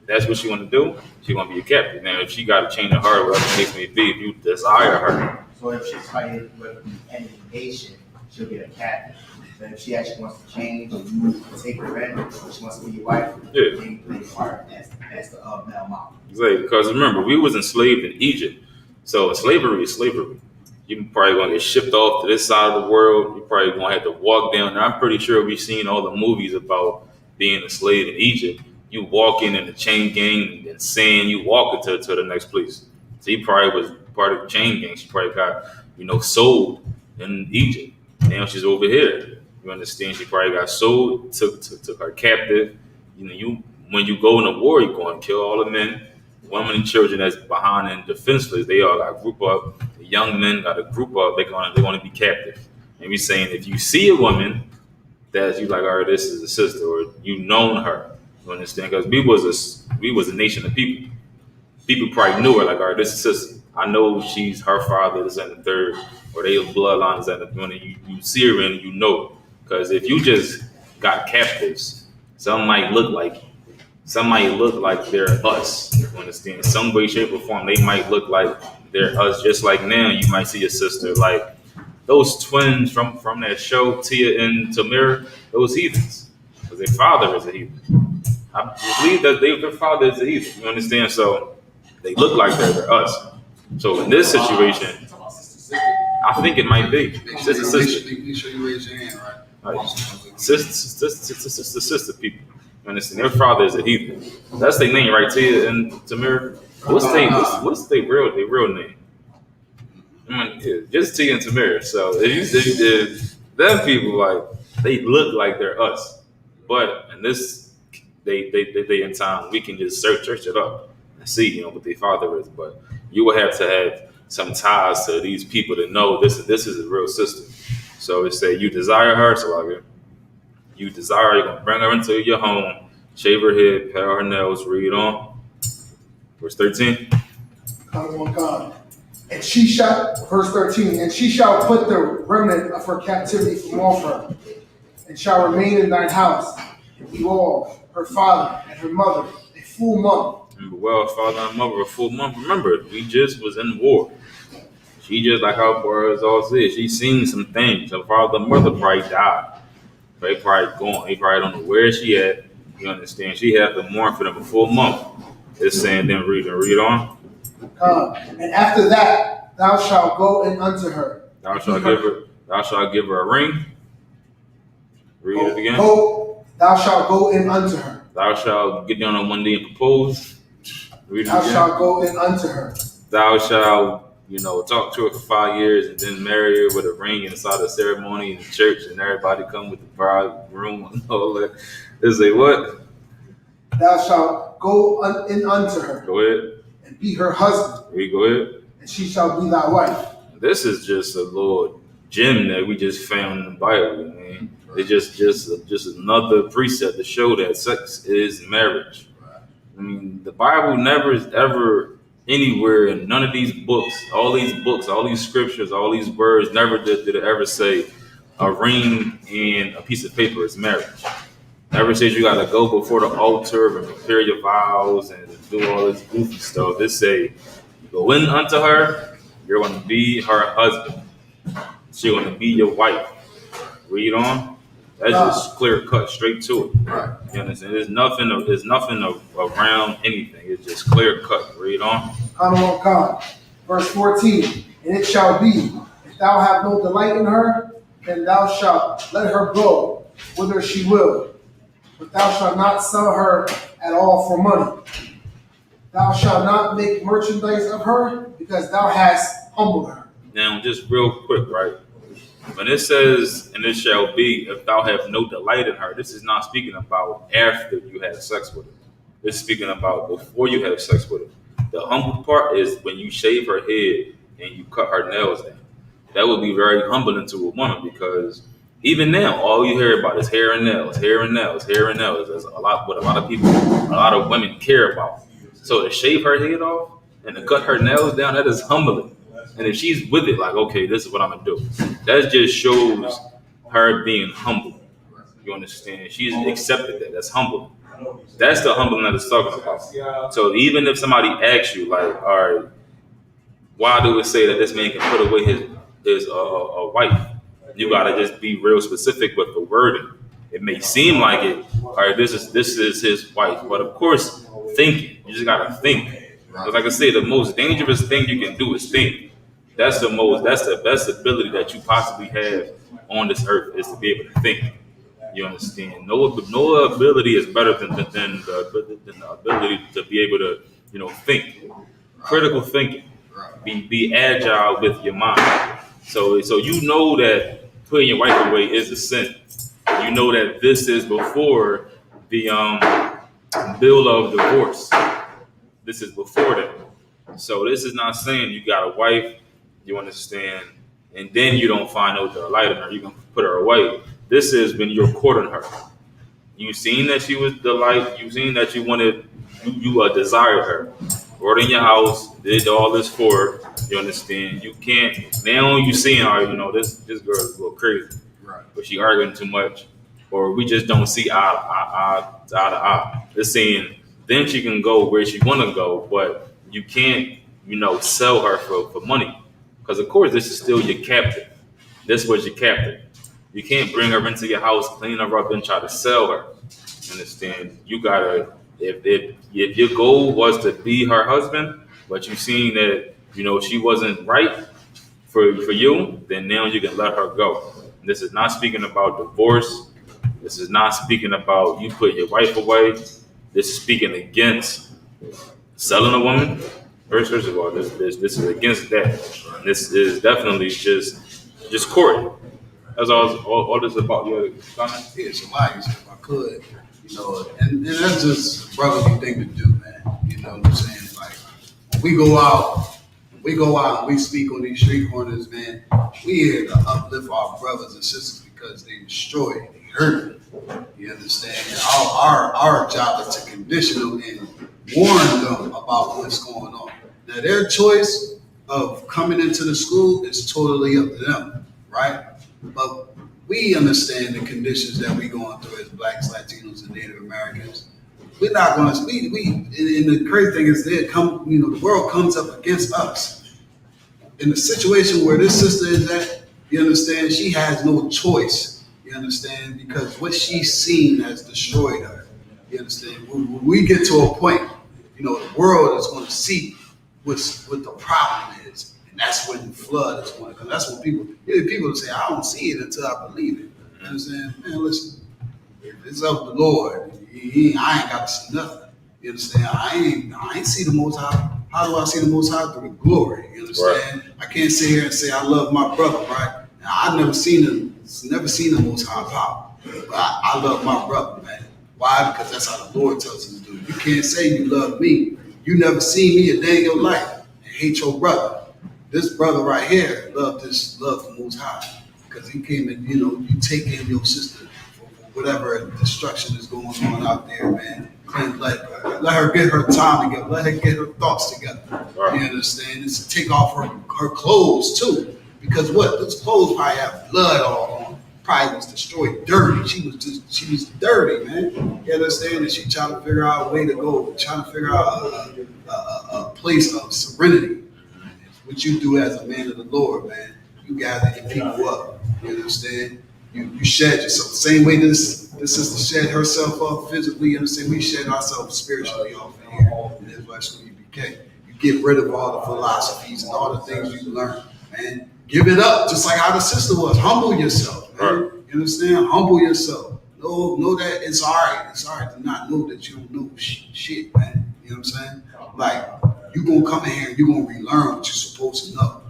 that's what she want to do. She want to be your captain. Now, if she got to change her heart, whatever the case may be, if you desire her. So if she's fighting with the enemy nation, she'll get a captain. But if she actually wants to change and you take her in, she wants to be your wife, then you part as the male model. Exactly. Because remember, we was enslaved in Egypt. So slavery is slavery. You probably gonna get shipped off to this side of the world. You probably gonna have to walk down there. I'm pretty sure we've seen all the movies about being a slave in Egypt. You walk in the chain gang and saying you walk into to the next place. So he probably was part of the chain gang. She probably got, sold in Egypt. Now she's over here. You understand? She probably got sold, took her captive. When you go in a war, you're going to kill all the men, women, and children that's behind and defenseless. They all got to group up. The young men got to group up. They're going to be captive. And we're saying if you see a woman that you like, all right, this is a sister, or you known her. You understand? Because we was a nation of people. People probably knew her, like, all right, this is sister. I know she's her father is in the third, or their bloodline is in the one. You see her and you know. Because if you just got captives, some might look like they're us. You understand? Some way, shape, or form, they might look like they're us. Just like now, you might see a sister like those twins from that show, Tia and Tamira, those heathens. Because their father is a heathen. I believe that their father is a heathen. You understand? So they look like they're us. So in this situation, I think it might be sister. Make sure you raise your hand, right? Sister people. You understand? Their father is a heathen. That's their name, right? Tia and Tamir. What's their real name? Just Tia and Tamir. So if them people, like, they look like they're us. But in this they in time, we can just search it up and see, what their father is. But you will have to have some ties to these people to know this is a real sister. So it say you desire her, so like you desire, you're gonna bring her into your home, shave her head, pare her nails, read on. Verse 13. God. And she shall, verse 13, and she shall put the remnant of her captivity from off her, and shall remain in thine house, and eat all her father and her mother a full month. Remember, well, father and mother a full month. Remember, we just was in war. She just, like our brothers all said, she seen some things. Her father and mother probably died. They probably gone. They probably don't know where she at. You understand? She had to mourn for them a full month. It's saying, then read on. And after that, thou shalt go in unto her. Thou shalt give her a ring. Read it again. Thou shalt go in unto her. Thou shalt get down on one knee and propose. Read it Thou again. shalt go in unto her. Thou shalt talk to her for 5 years and then marry her with a ring inside the ceremony in the church and everybody come with the bridegroom and all that. It's like, what? Thou shalt go in unto her Go ahead. and be her husband, Go ahead. and she shall be thy wife. This is just a little gem that we just found in the Bible. I mean, it's just another precept to show that sex is marriage. I mean, the Bible never is ever anywhere in none of these books, all these scriptures, all these words, never did it ever say a ring and a piece of paper is marriage. Never says you got to go before the altar and prepare your vows and do all this goofy stuff. It say, go in unto her, you're going to be her husband. She's going to be your wife. Read on. That's just clear cut, straight to it. You understand? There's nothing around anything. It's just clear cut. Read on. Verse 14. And it shall be, if thou have no delight in her, then thou shalt let her go whither she will. But thou shalt not sell her at all for money. Thou shalt not make merchandise of her, because thou hast humbled her. Now, just real quick, right? When it says, and it shall be, if thou have no delight in her, this is not speaking about after you have sex with her. It's speaking about before you have sex with her. The humble part is when you shave her head and you cut her nails down. That would be very humbling to a woman, because even now, all you hear about is hair and nails, hair and nails, hair and nails. That's what a lot of women care about. So to shave her head off and to cut her nails down, that is humbling. And if she's with it, like, okay, this is what I'm going to do. That just shows her being humble. You understand? She's accepted that. That's humble. That's the humbling that it's talking about. So even if somebody asks you, like, all right, why do it say that this man can put away his wife? You got to just be real specific with the wording. It may seem like it, all right, this is his wife. But of course, thinking. You just got to think. Because like I say, the most dangerous thing you can do is think. That's the best ability that you possibly have on this earth, is to be able to think. You understand? No ability is better than the ability to be able to, think. Critical thinking. Be agile with your mind. So you know that putting your wife away is a sin. You know that this is before the bill of divorce. This is before that. So this is not saying you got a wife, you understand, and then you don't find no delight in her. You can put her away. This is when you're courting her. You've seen that she was delight. You've seen that you wanted, you desired her. Brought in your house, did all this for her. You understand? You can't. Now you seeing her. This girl is a little crazy, right? But she arguing too much, or we just don't see eye to eye. It's saying then she can go where she want to go, but you can't, sell her for money, because of course this is still your captive. This was your captive. You can't bring her into your house, clean her up, and try to sell her. Understand? You gotta. If your goal was to be her husband, but you seen that she wasn't right for you, then now you can let her go. This is not speaking about divorce. This is not speaking about you put your wife away. This is speaking against selling a woman. First of all, this is against that. This is definitely just courting. That's all this is about. You have a comment? Yeah, somebody, if I could, and that's just a brotherly thing to do, man. You know what I'm saying? Like, we go out and we speak on these street corners, man. We here to uplift our brothers and sisters because they destroyed, they hurt. You understand? And our job is to condition them and warn them about what's going on. Now, their choice of coming into the school is totally up to them, right? But we understand the conditions that we're going through as Blacks, Latinos, and Native Americans. We're not going to speak. And the crazy thing is, the world comes up against us. In the situation where this sister is at, you understand, she has no choice. You understand, because what she's seen has destroyed her. You understand. When we get to a point, the world is going to see what the problem is. And that's when the flood is going to come. That's when people say, I don't see it until I believe it. You understand? Man, listen, if it's of the Lord, I ain't got to see nothing. You understand? I ain't see the Most High. How do I see the Most High? Through the glory. You understand? I can't sit here and say I love my brother, right? Now, I've never seen the Most High power. But I love my brother, man. Why? Because that's how the Lord tells us to do. You can't say you love me. You never seen me a day in your life and hate your brother. This brother right here love the Most High. Because he came and, you take in your sister for whatever destruction is going on out there, man. Let her get her time together. Let her get her thoughts together. Right. You understand? It's to take off her clothes too. Because what? Those clothes probably have blood all on them. Probably was destroyed dirty. She was dirty, man. You understand? And she trying to figure out a way to go, trying to figure out a place of serenity. What you do as a man of the Lord, man. You gather your people up. You understand? You shed yourself. Same way this sister shed herself up physically, you understand? We shed ourselves spiritually off in here in I.S.U.P.K. You get rid of all the philosophies and all the things you learned, man. Give it up, just like how the sister was. Humble yourself, man. You understand? Humble yourself. Know that it's all right. It's all right to not know that you don't know shit, man. You know what I'm saying? Like, you're going to come in here and you're going to relearn what you're supposed to know.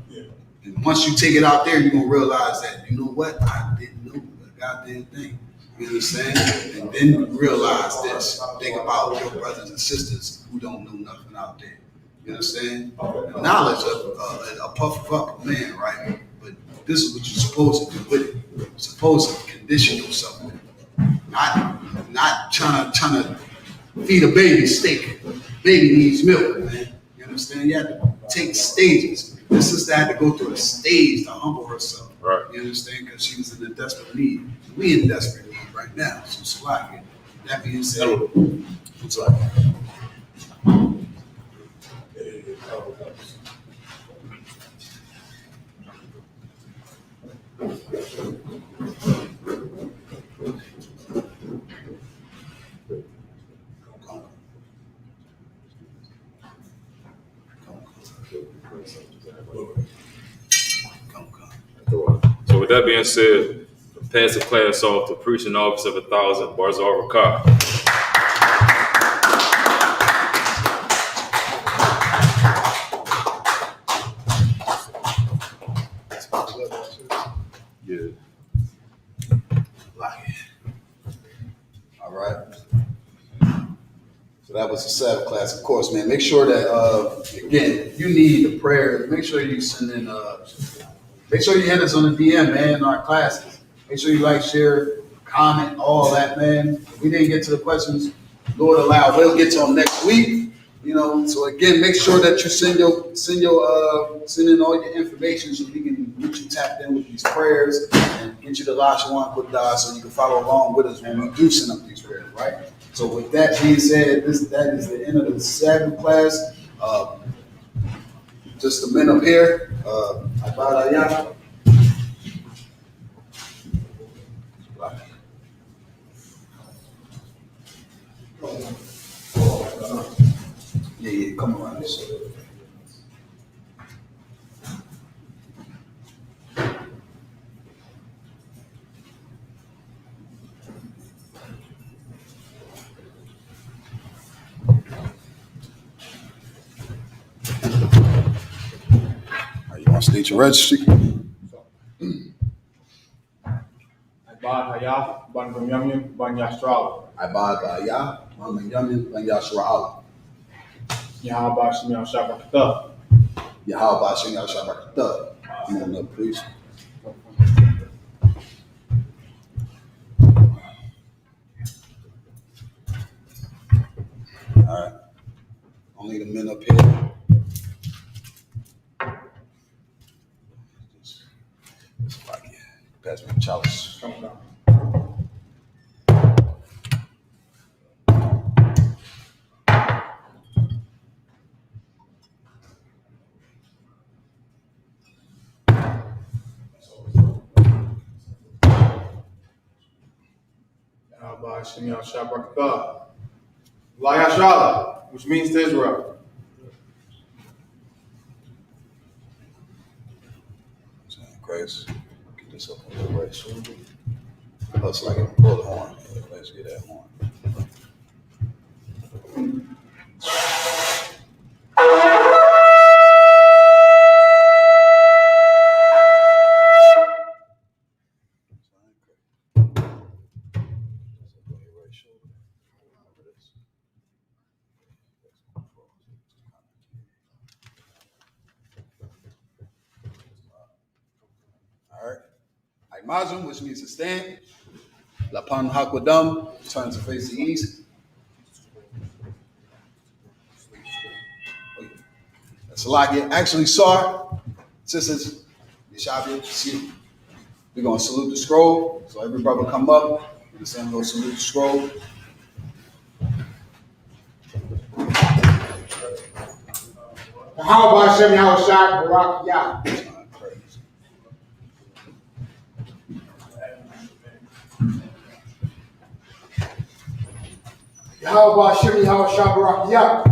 And once you take it out there, you're going to realize that, you know what? I didn't know a goddamn thing. You understand? And then you realize this. Think about your brothers and sisters who don't know nothing out there. You understand? Knowledge of a puff up a man, right? But this is what you're supposed to do with it. You're supposed to condition yourself with it. Not trying to feed a baby steak. Baby needs milk, man. You understand? You have to take stages. This sister had to go through a stage to humble herself. Right. You understand? Because she was in a desperate need. We in desperate need right now. So it's like, that being said, it's like, So with that being said, pass the class off to preaching officer of 1,000, Barzal Rakah. Yeah. all right. So that was the Sabbath class. Of course, man, make sure that, again, if you need the prayer, make sure you send in, make sure you hit us on the DM, man, in our classes. Make sure you like, share, comment, all that, man. If we didn't get to the questions, Lord allow, we'll get to them next week. So again, make sure that you send in all your information so we can get you tapped in with these prayers and get you the Lashawan Kudah so you can follow along with us when we do send up these prayers, right? So with that being said, that is the end of the Sabbath class. Just the men up here. Yeah, come around this way. You want to state your registry? Abad Hayah, Ban Gumyamyam, Ban Yashral. Abad Hayah, Ban Gumyamyam, Ban Yashral. Yahaba Shemel Shabbat. Yahweh Shem Shabbat. Come on up, please. All right. Only the men up here. Just like it. Pass me the chalice. Come down. Yahaba Shemel Shabbat. Layashala, which means to Israel. Grace. Get this up on the right shoulder. Looks like it. Pull the horn. Let's get that horn. Majum, which means to stand. Lapan Hakwadam, turn to face the east. Salaki actually saw, sisters, Yeshabia, see. We're going to salute the scroll. So every brother come up. The son will salute the scroll. How about Shem Yahushua Barak Yah? How about Shem Yahushua Barak Yah?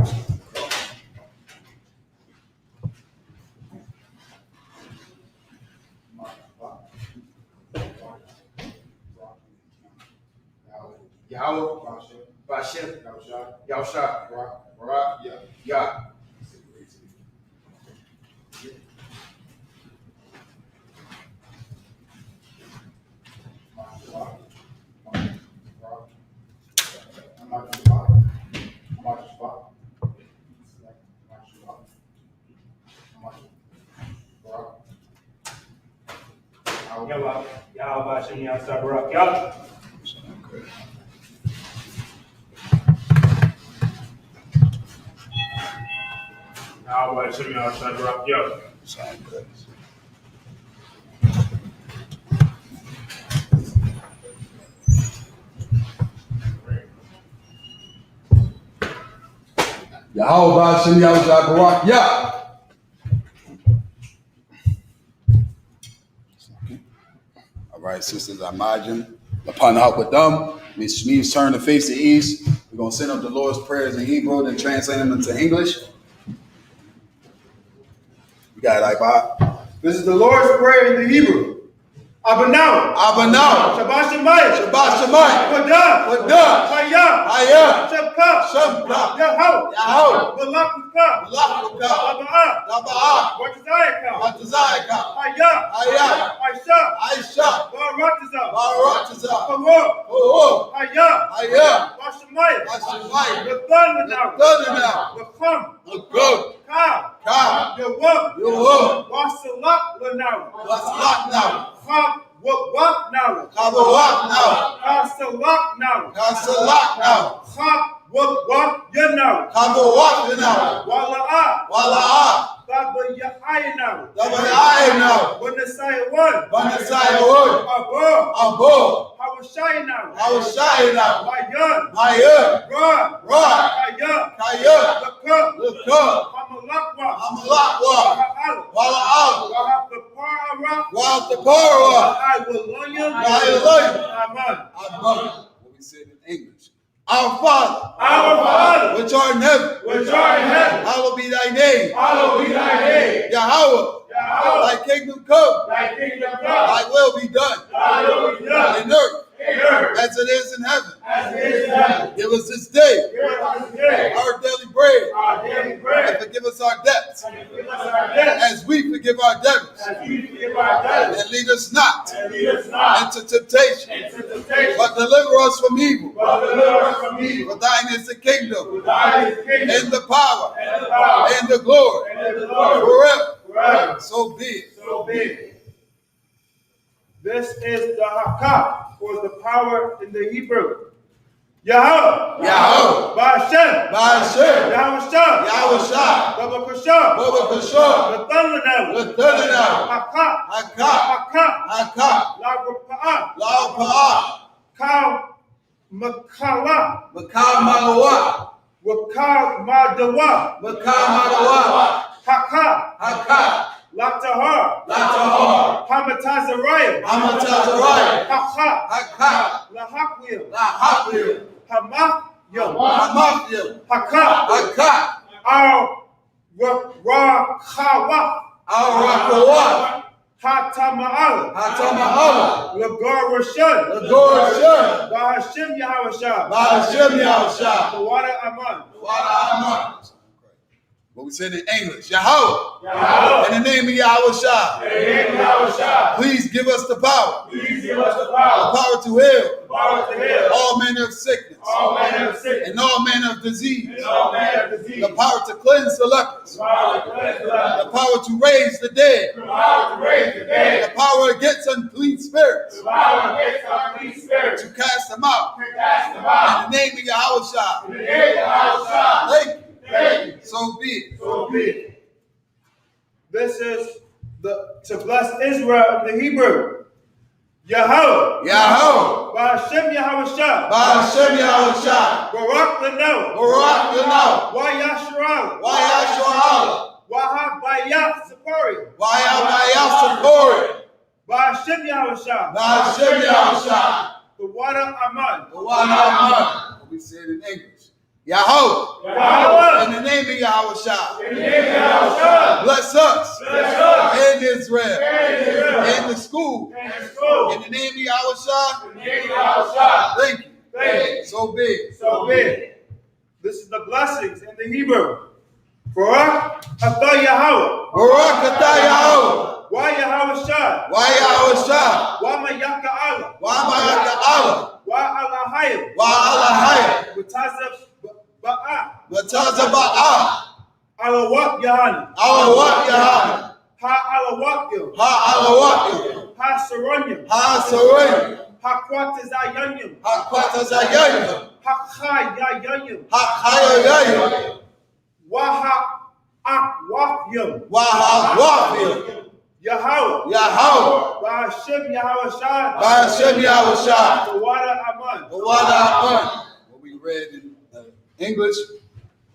Yahweh, Bashem, Yahushua, Barak, Yah. Yahweh Shem Yahweh Barak Yah. Yahweh Shem Yahweh Barak Yah. Yahweh Hashem Yahushua Barak Yah. All right, sisters, I imagine upon the Hakwadam, which means turn to face the east. We're going to send up the Lord's prayers in Hebrew, then translate them into English. We got it, like, This is the Lord's Prayer in the Hebrew. Abanau. Shabbat Shemayim. Shabbat Shemayim. Wadah. Hayah. Shepka. Yahweh. Balakukah. Laba'ah. Watazayakah. Hayah. I.S.U.P.K. Baratazah. Faror. Hayah. Bashemayim. Latham. Lacham. Ka. Yawah. Wasalak Lanaw. Chab Wak now. Kasalak now. Chab Wak now. Wala'ah. Dabayahai now. Wanasai one. Abo. Hawashai now. Mayan. Rod. Kaya. Lakab. Hamalakwa. Wahapapara. Amen. What we said in English. Our Father, which art in heaven, hallowed be thy name. Yahweh, thy kingdom come, thy will be done in earth as it is in heaven. Give us this day our daily bread, and forgive us our debts as we forgive our debtors. And lead us not into temptation, but deliver us from evil. For thine is the kingdom, and the power, and the glory, forever. So be it. This is the Hakah, or the power in the Hebrew. Yahweh. Ba'ashem. Yahushua. Babakashah. Lathananaw. Haka. La'apa'ah. Kal Makala. Wakal Madawa. Haka. Latahar. Hamatazariah. Haka. Lahakwil. Hamathil. Haka. Al-Rakawa. Hatama'ala. Lagar Rashad. Bahashim Yahushua. The water Aman. What we said in English. Yahweh. In the name of Yahushua. Please give us the power. The power to heal. All manner of sickness. And all manner of disease. The power to cleanse the lepers. The power to raise the dead. The power against unclean spirits. To battle against unclean spirits. To cast them out. To cast them out. In the name of Yahushua. In the name of Yahushua. Thank you. Thank you. So be it. So be it. This is to bless Israel in the Hebrew. Yahweh. Yahweh. Ba'ashem Yahushua. Ba'ashem Yahushua. Barak Leno. Barak Yanah. Wayashral. Wayashua. Wahabayah Sapori. Wayashua. Ba'ashem Yahushua. Ba'ashem Yahushua. The water Aman. The one What we said in English. Yahweh. Yahweh. In the name of Yahushua. In the name of Yahushua. Bless us. Bless us. And Israel. And Israel. In the school. And the school. In the name of Yahushua. In the name of Yahushua. Thank you. Thank you. So be it. So be it. This is the blessings in the Hebrew. Barak Atah Yahweh. Barak atah Yahweh. Wa Yahushua. Yahushua. Wa Mayaka Allah. Ma'aka Allah. Wa Alahayim. Alahayim. Mutazab Ba'a. Matazaba'a. Alawak Yahanna. Alawat Yahanna. Ha Alawakyo. Alawat. Ha Saray. Hakwatazayanyum. Hakwatazayayim. Hakhayayanyum. Hayayayim. Waha Akwafyum. Wahawafim. Yahweh. Yahweh. Ba'ashem Yahushua. Ba'ashem Yahushua. The water Aman. What we read in English.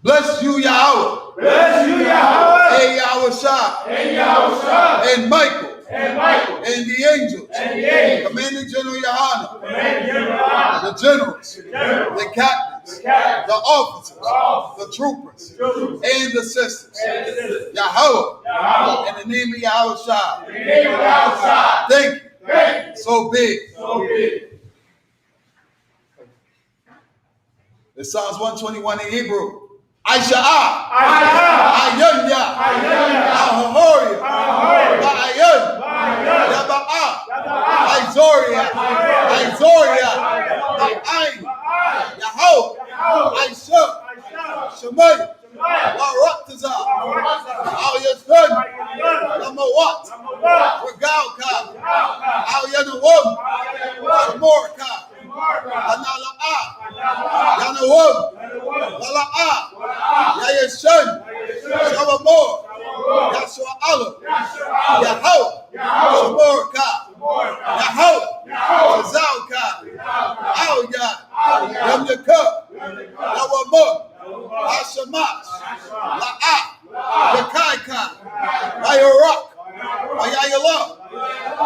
Bless you, Yahweh. Bless you, Yahweh. And Yahushua. And Yahushua. And Michael. And Michael. And the angels. And the angels. Commanding General Yohanan. Command General. The generals. The generals. The captains. The captains. The officers. The officers. The troopers. The troopers. And the sisters. And the sisters. Yahweh. Yahweh. In the name of Yahushua. In the name of Yahushua. Thank you. Thank you. So big. So be it. It's Psalms 121 in Hebrew. I.S.U.P.K. I.S.U.P.K. I.S.U.P.K. Ahoria. Ba'ayan. Yaba'a. Izoria. Ba'ayin. Yahweh. I.S.U.P.K. Shemay. Waraktaza. Al-Yasdan. Lamawat. Regalka. Al-Yanawam. Shemorka. Anala'a. Yanawam. Lala'a. Yayashan. Shavamor. Yashua Allah. Yahweh. Shemorka. Yahweh. Shazalka. Al-Yad. Yamyaka. Yawamor. Hashamash. La'a. Yakaika. Ayarak. Ayayala.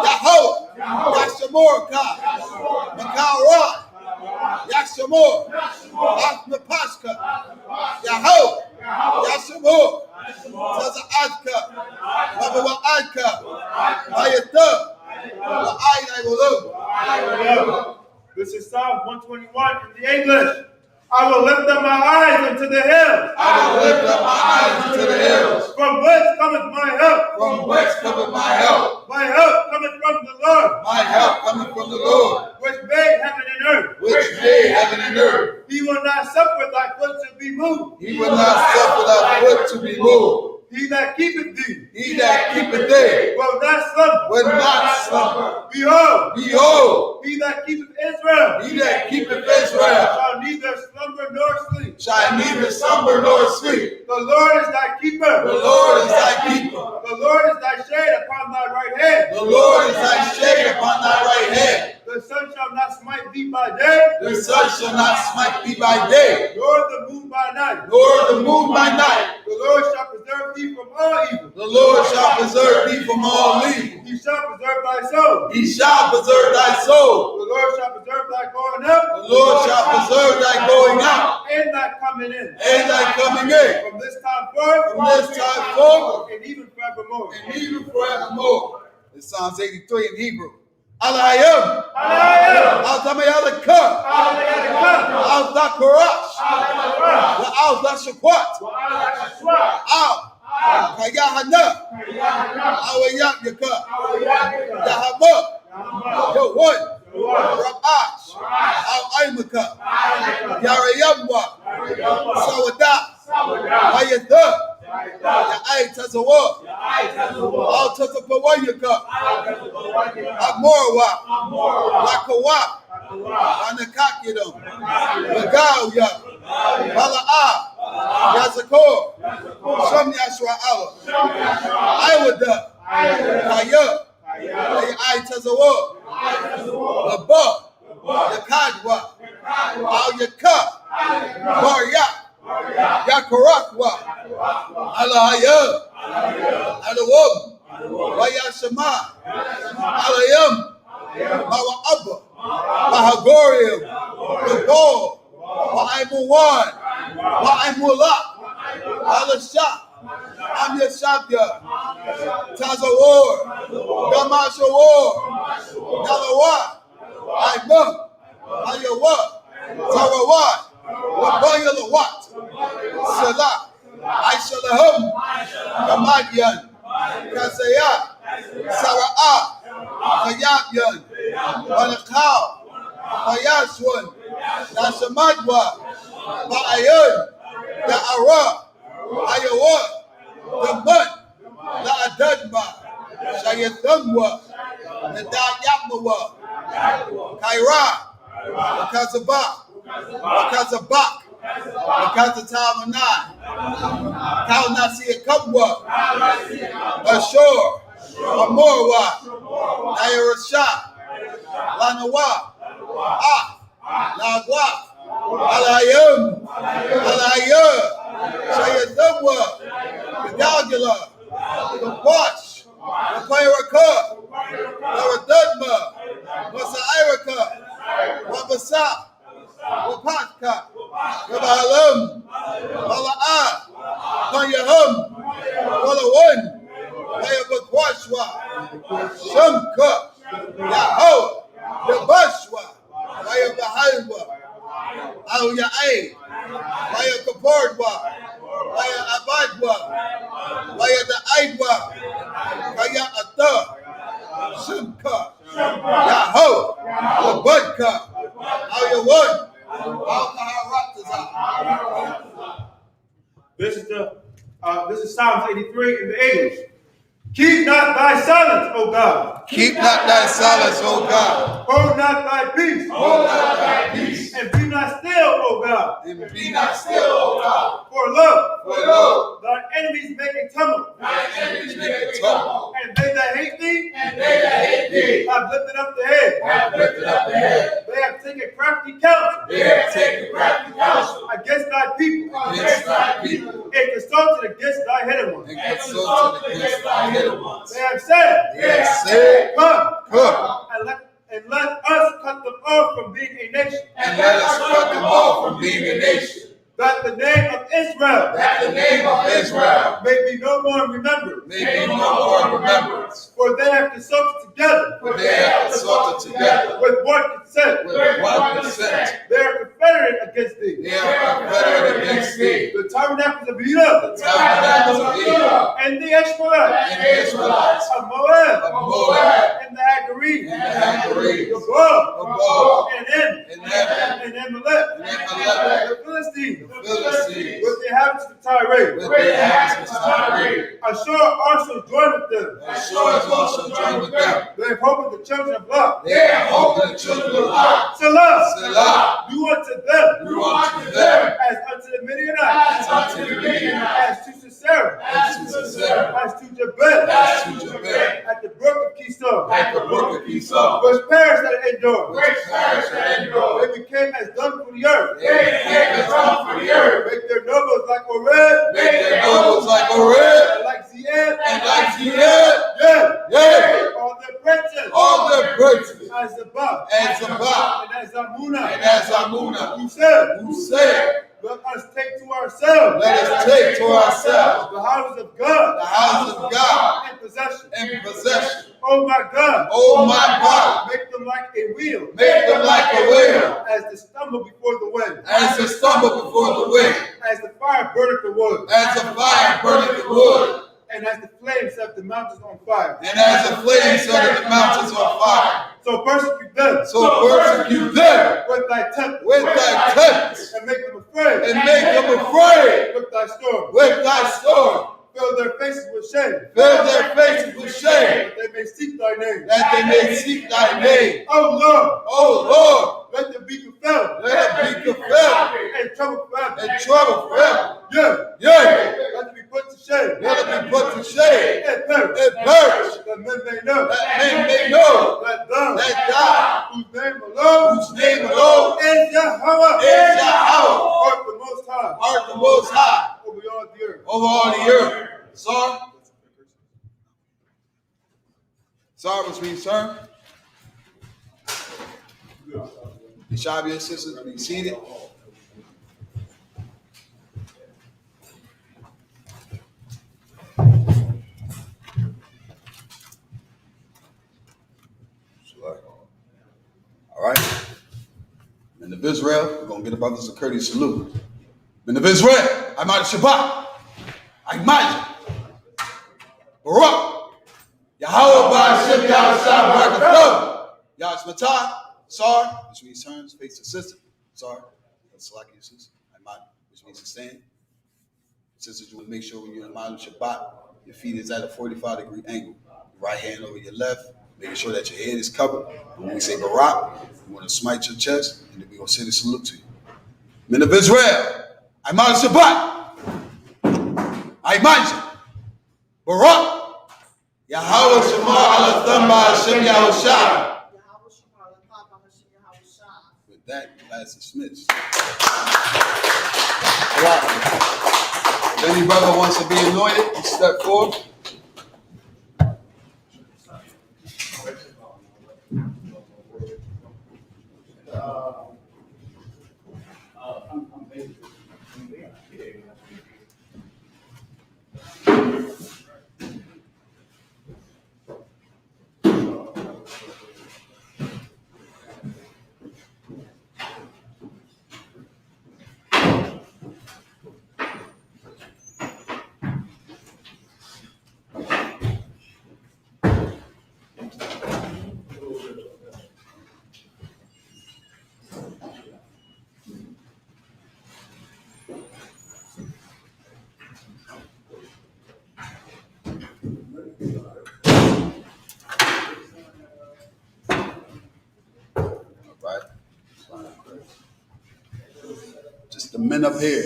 Yahweh. Yashamorka. Makarah. Yashamor. Asmapashka. Yahweh. Yashamor. Taza'adka. Mabawa'adka. Ayata. Wa'ayna. This is Psalm 121 in the English. I will lift up my eyes unto the hills. I will lift up my eyes unto the hills. From whence cometh my help? From whence cometh my help? My help cometh from the Lord, My help cometh from the Lord, which made heaven and earth. which made heaven and earth. He will not suffer thy foot to be moved. He will not suffer thy foot to be moved. He that keepeth thee He that keepeth thee will not slumber. will not slumber. Behold, Behold, he that keepeth Israel he that keepeth Israel shall neither slumber nor sleep. shall neither slumber nor sleep. The Lord is thy keeper. The Lord is thy keeper. The Lord is thy shade upon thy right hand. The Lord is thy shade upon thy right hand. The sun shall not smite thee by day, The sun shall not smite thee by day, nor the moon by night. nor the moon by night. The Lord shall preserve thee from all evil. The Lord shall preserve thee from all evil. He shall preserve thy soul. He shall preserve thy soul. The Lord shall preserve thy going up. The Lord shall preserve thy going out And thy coming in. and thy coming in. From this time forth. From this time forward And even forevermore. and even forevermore. It's Psalms 83 in Hebrew. Al-Hayim. Hallelujah. Al-Tamayalaka. Al-Zakarash. Al-Zashakwat. Al-Kayahanna. Al-Yahyaka. Yahama. Yawad. Rabash. Al-Aimaka. Yarayamwa. Sawadah. Ayatha. I Tazawah. All Tazapawayaka. Amorwa. Lakawa. Anakakidum. Lagauya. Mala'a. Yazakor. Sham Yashua Allah. Iwada. Kaya. I Tazawah. Laba. Yakadwa. Al Yaka. Barya. Yakarakwa. Alahaya. Alawab. Wayashama. Alayam. Bawa Abba. Bahagorium. Gabor. Wa'aimuwan. Wa'aimulak. Alashak. Amyashabya. Tazawar. Gamashawar. Galawat. Aimum. Ayawat. Tarawat. Wabayalawat. Salah. Aishalahum. Kamadian. Kasayat. Sara'ah. Kayabyan. Balakaw. Hayashwan. Nashamadwa. Ba'ayan. Da'ara. Ayawat. Daman. La'adadma. Shayathamwa. Nadayamawa. Kaira. Wakazabak. Wakazabak. Wakazatamanai. Kaunasiya Kabwa. Ashur. Amorwa. Nayarasha. Lanawa. Lagwa. Alayum. Alayur. Shayathamwa. Gadagula. Kawash. Kairaka. Naradadma. Masairaka. Wabasa. Wapatka. Wabahalam. Mala'a. Kanyahum. Walawan. Wayabakwashwa. Shamka. Yahoo. Yabashwa. Wayabahalwa. Al Ya'ay. Wayakapordwa. Wayabadwa. Wayadaidwa. Kaya Ata. Shamka. Yahoo. Wabadka. Al Yawan. This is Psalms 83 in the English. Keep not thy silence, O God. Keep not thy silence, O God. Hold not thy peace. Hold not thy peace. And be not still, O God. And be not still, O God. For lo, For lo, thine enemies make a tumult. thine enemies make a tumult. And they that hate thee, And they that hate thee have lifted up the head. have lifted up the head. They have taken crafty counsel They have taken crafty counsel against thy people. against thy people. And consulted against thy hidden ones. And consulted against thy hidden ones. They have said, They have said, Come, come, and let us cut them off from being a nation. and let us cut them off from being a nation. That the name of Israel That the name of Israel may be no more remembered. may be no more remembrance. For they have consulted together For they have consulted together with one consent. with one consent. They are confederate against thee. They are confederate against thee. The tabernacles of Judah Tabernacles of Edom and the Ishmaelites and the Israelites of Moab of Moab and the Hagarenes, and the Hagarenes, Gabor Gabor and Em and Evan and Amalek, and Amalek, the Philistines the Philistines, with the inhabitants of Tyre. with the inhabitants of Tyre. Ashur also joined with them. Ashur is also joined with them. They have hope in the children of Lot. They have hope in the children of Lot. Selah, Selah, do unto them do unto them as unto the Midianites, as unto the Midianites, as to Sisera, as to Sisera, as to Jabez, as to Jabez, at the brook of Kishon, at the brook of Esau, which perished at Endor. which perished at Endor. They became as dung for the earth. They became as dung for the earth. Make their nobles like Oreb, Make their nobles like Oreb, and like Ziad, and like Ziad, yeah, yea, all their princes, all their princes, as Zabah, and Sabbath, and as Amunah, and as Amunah, who said, who said, let us take to ourselves let us take to ourselves the houses of God the house of God in possession. in possession. Oh my God, Oh my God, make them like a wheel, make them like a wheel, as they stumble before the wind, as they stumble before the wind, as the fire burneth the wood, as the fire burneth the wood, and as the flames set the mountains on fire. and as the flames set the mountains on fire. So persecute them. So persecute them With thy temple. with thy tempest, And make them afraid. and make them afraid With thy storm. with thy storm. Fill their faces with shame. Fill their faces with shame, That they may seek thy name. that they may seek thy name. Oh Lord. O Lord, Let them be compelled. let them be compelled And trouble forever. and trouble forever. Yeah. Yea, Let them be put to shame. let them be put to shame And perish. and perish, That men may know. that men may know That thou. that thou, Whose name alone. whose name alone Is Yahweh. is Yahweh, Art the most high. art the most high Over all the earth. over all the earth. Sir? Sir, which means sir? The Shabbat sisters be seated. All right. Men of Israel, we're going to get about this a courteous salute. Men of Israel, I'm out of Shabbat. I Baruch, Yahweh Ba'ashem Yahushua Barakatah, Yahshmatah, Sar, which means turns, face the system. Sar, that's like your sister. Which means to stand. Sisters, you want to make sure when you're in Ma'at Shabbat, your feet is at a 45-degree angle. Your right hand over your left, making sure that your head is covered. And when we say Barak, you want to smite your chest, and then we're going to say the salute to you. Men of Israel, I'm out of Shabbat. I imagine. Barak, Yahweh Shema Alatham Ba'ashem Yahushua. With that, class dismissed. If any brother wants to be anointed, he step forward. Just the men up here,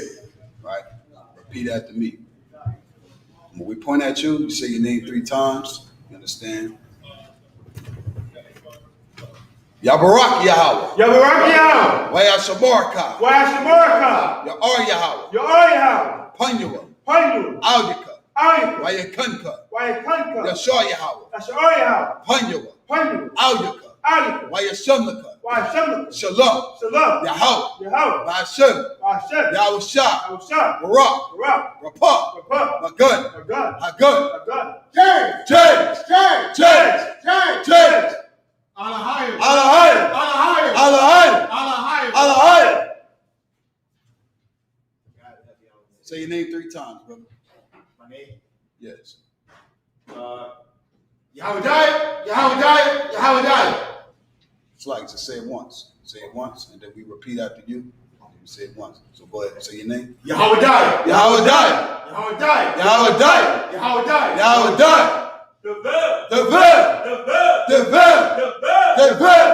right? Repeat after me. When we point at you, you say your name 3 times. You understand? Yabarak Yahweh. Yabarak Yahweh. Wayashabaraka. Wayashabaraka. Ya'ar Yahweh. Ya'ar Yahweh. Panyua. Panyua. Aldika. Aldika. Wayakanka. Wayakanka. Yashar Yahweh. Yashar Yahweh. Panyua. Panyua. Aldika. Aldika. Wayashamlaka. Wayashamlaka. Shalom. Shalom. Yahweh. Yahweh. Ba'ashem. Ba'ashem. Yahushua. Yahushua. Barak. Barak. Rapah. Rapah. Magun. Magun. Hagun. Magun. James. Alahayim. Alahayim. Alahayim. Alahayim. Alahayim. Alahayim. Say your name 3 times, brother. My name? Yes. Yahweh, Yahweh, Yahweh. It's like to say it once. Say it once, and then we repeat after you. And you say it once. So go ahead. Say your name. Yahweh. Yahweh. Yahweh. Yahweh. Yahweh. The verb. The verb. The verb. The verb. The verb. The verb.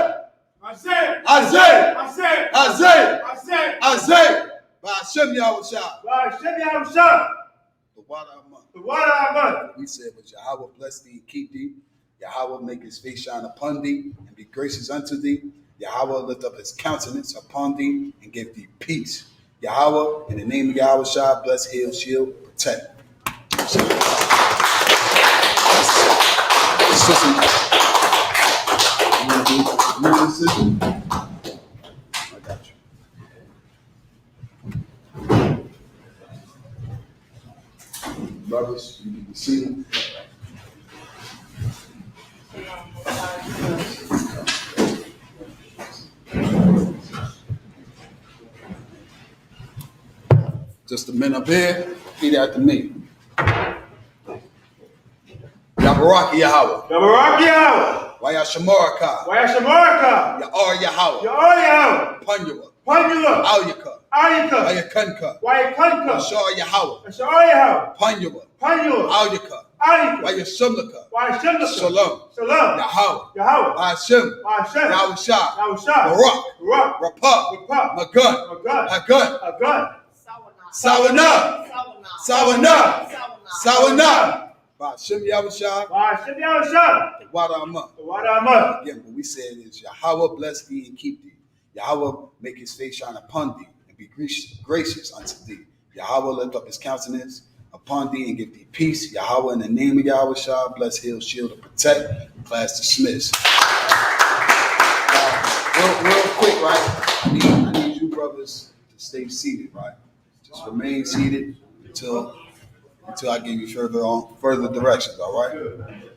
Isaiah. Isaiah. Isaiah. Isaiah. Isaiah. Isaiah. Ba'ashem Yahushua. Ba'ashem Yahushua. The water of month. The water of month. We said, but Yahweh bless thee and keep thee. Yahweh make his face shine upon thee and be gracious unto thee. Yahweh lift up his countenance upon thee and give thee peace. Yahweh, in the name of Yahweh Shah, bless, heal, shield, protect. I got you. Brothers, you can be seated. Just the men up here, repeat after me. Yabarak Yahweh. Yabarak Yahweh. Wayashamoraka. Y.A.S.U.P.K. Ya'ar Yahweh. Y.A.S.U.P.K. Panyua. Y.A.S.U.P.K. Al-Yaka. Y.A.S.U.P.K. Wayakanka. Y.A.S.U.P.K. Yashar Yahweh. Y.A.S.U.P.K. Panyua. Y.A.S.U.P.K. Al-Yaka. Y.A.S.U.P.K. Wayashamlaka. Y.A.S.U.P.K. Shalom. Shalom. Yahweh. Yahweh. Hashem. Hashem. Yahushua. Yahushua. Barak. Barak. Rapah. Rapah. Magun. Magun. Hagun. Hagun. Sawana. Sawana. Sawana. Hashem Yahushua. Hashem Yahushua. Wadama. Wadama. Again, what we said is Yahweh bless thee and keep thee. Yahweh make his face shine upon thee and be gracious unto thee. Yahweh lift up his countenance upon thee and give thee peace. Yahweh, in the name of Yahweh Shah, bless, heal, shield, and protect. Class dismissed. Real quick, right? I need you brothers to stay seated, right? Just remain seated until I give you further directions, all right?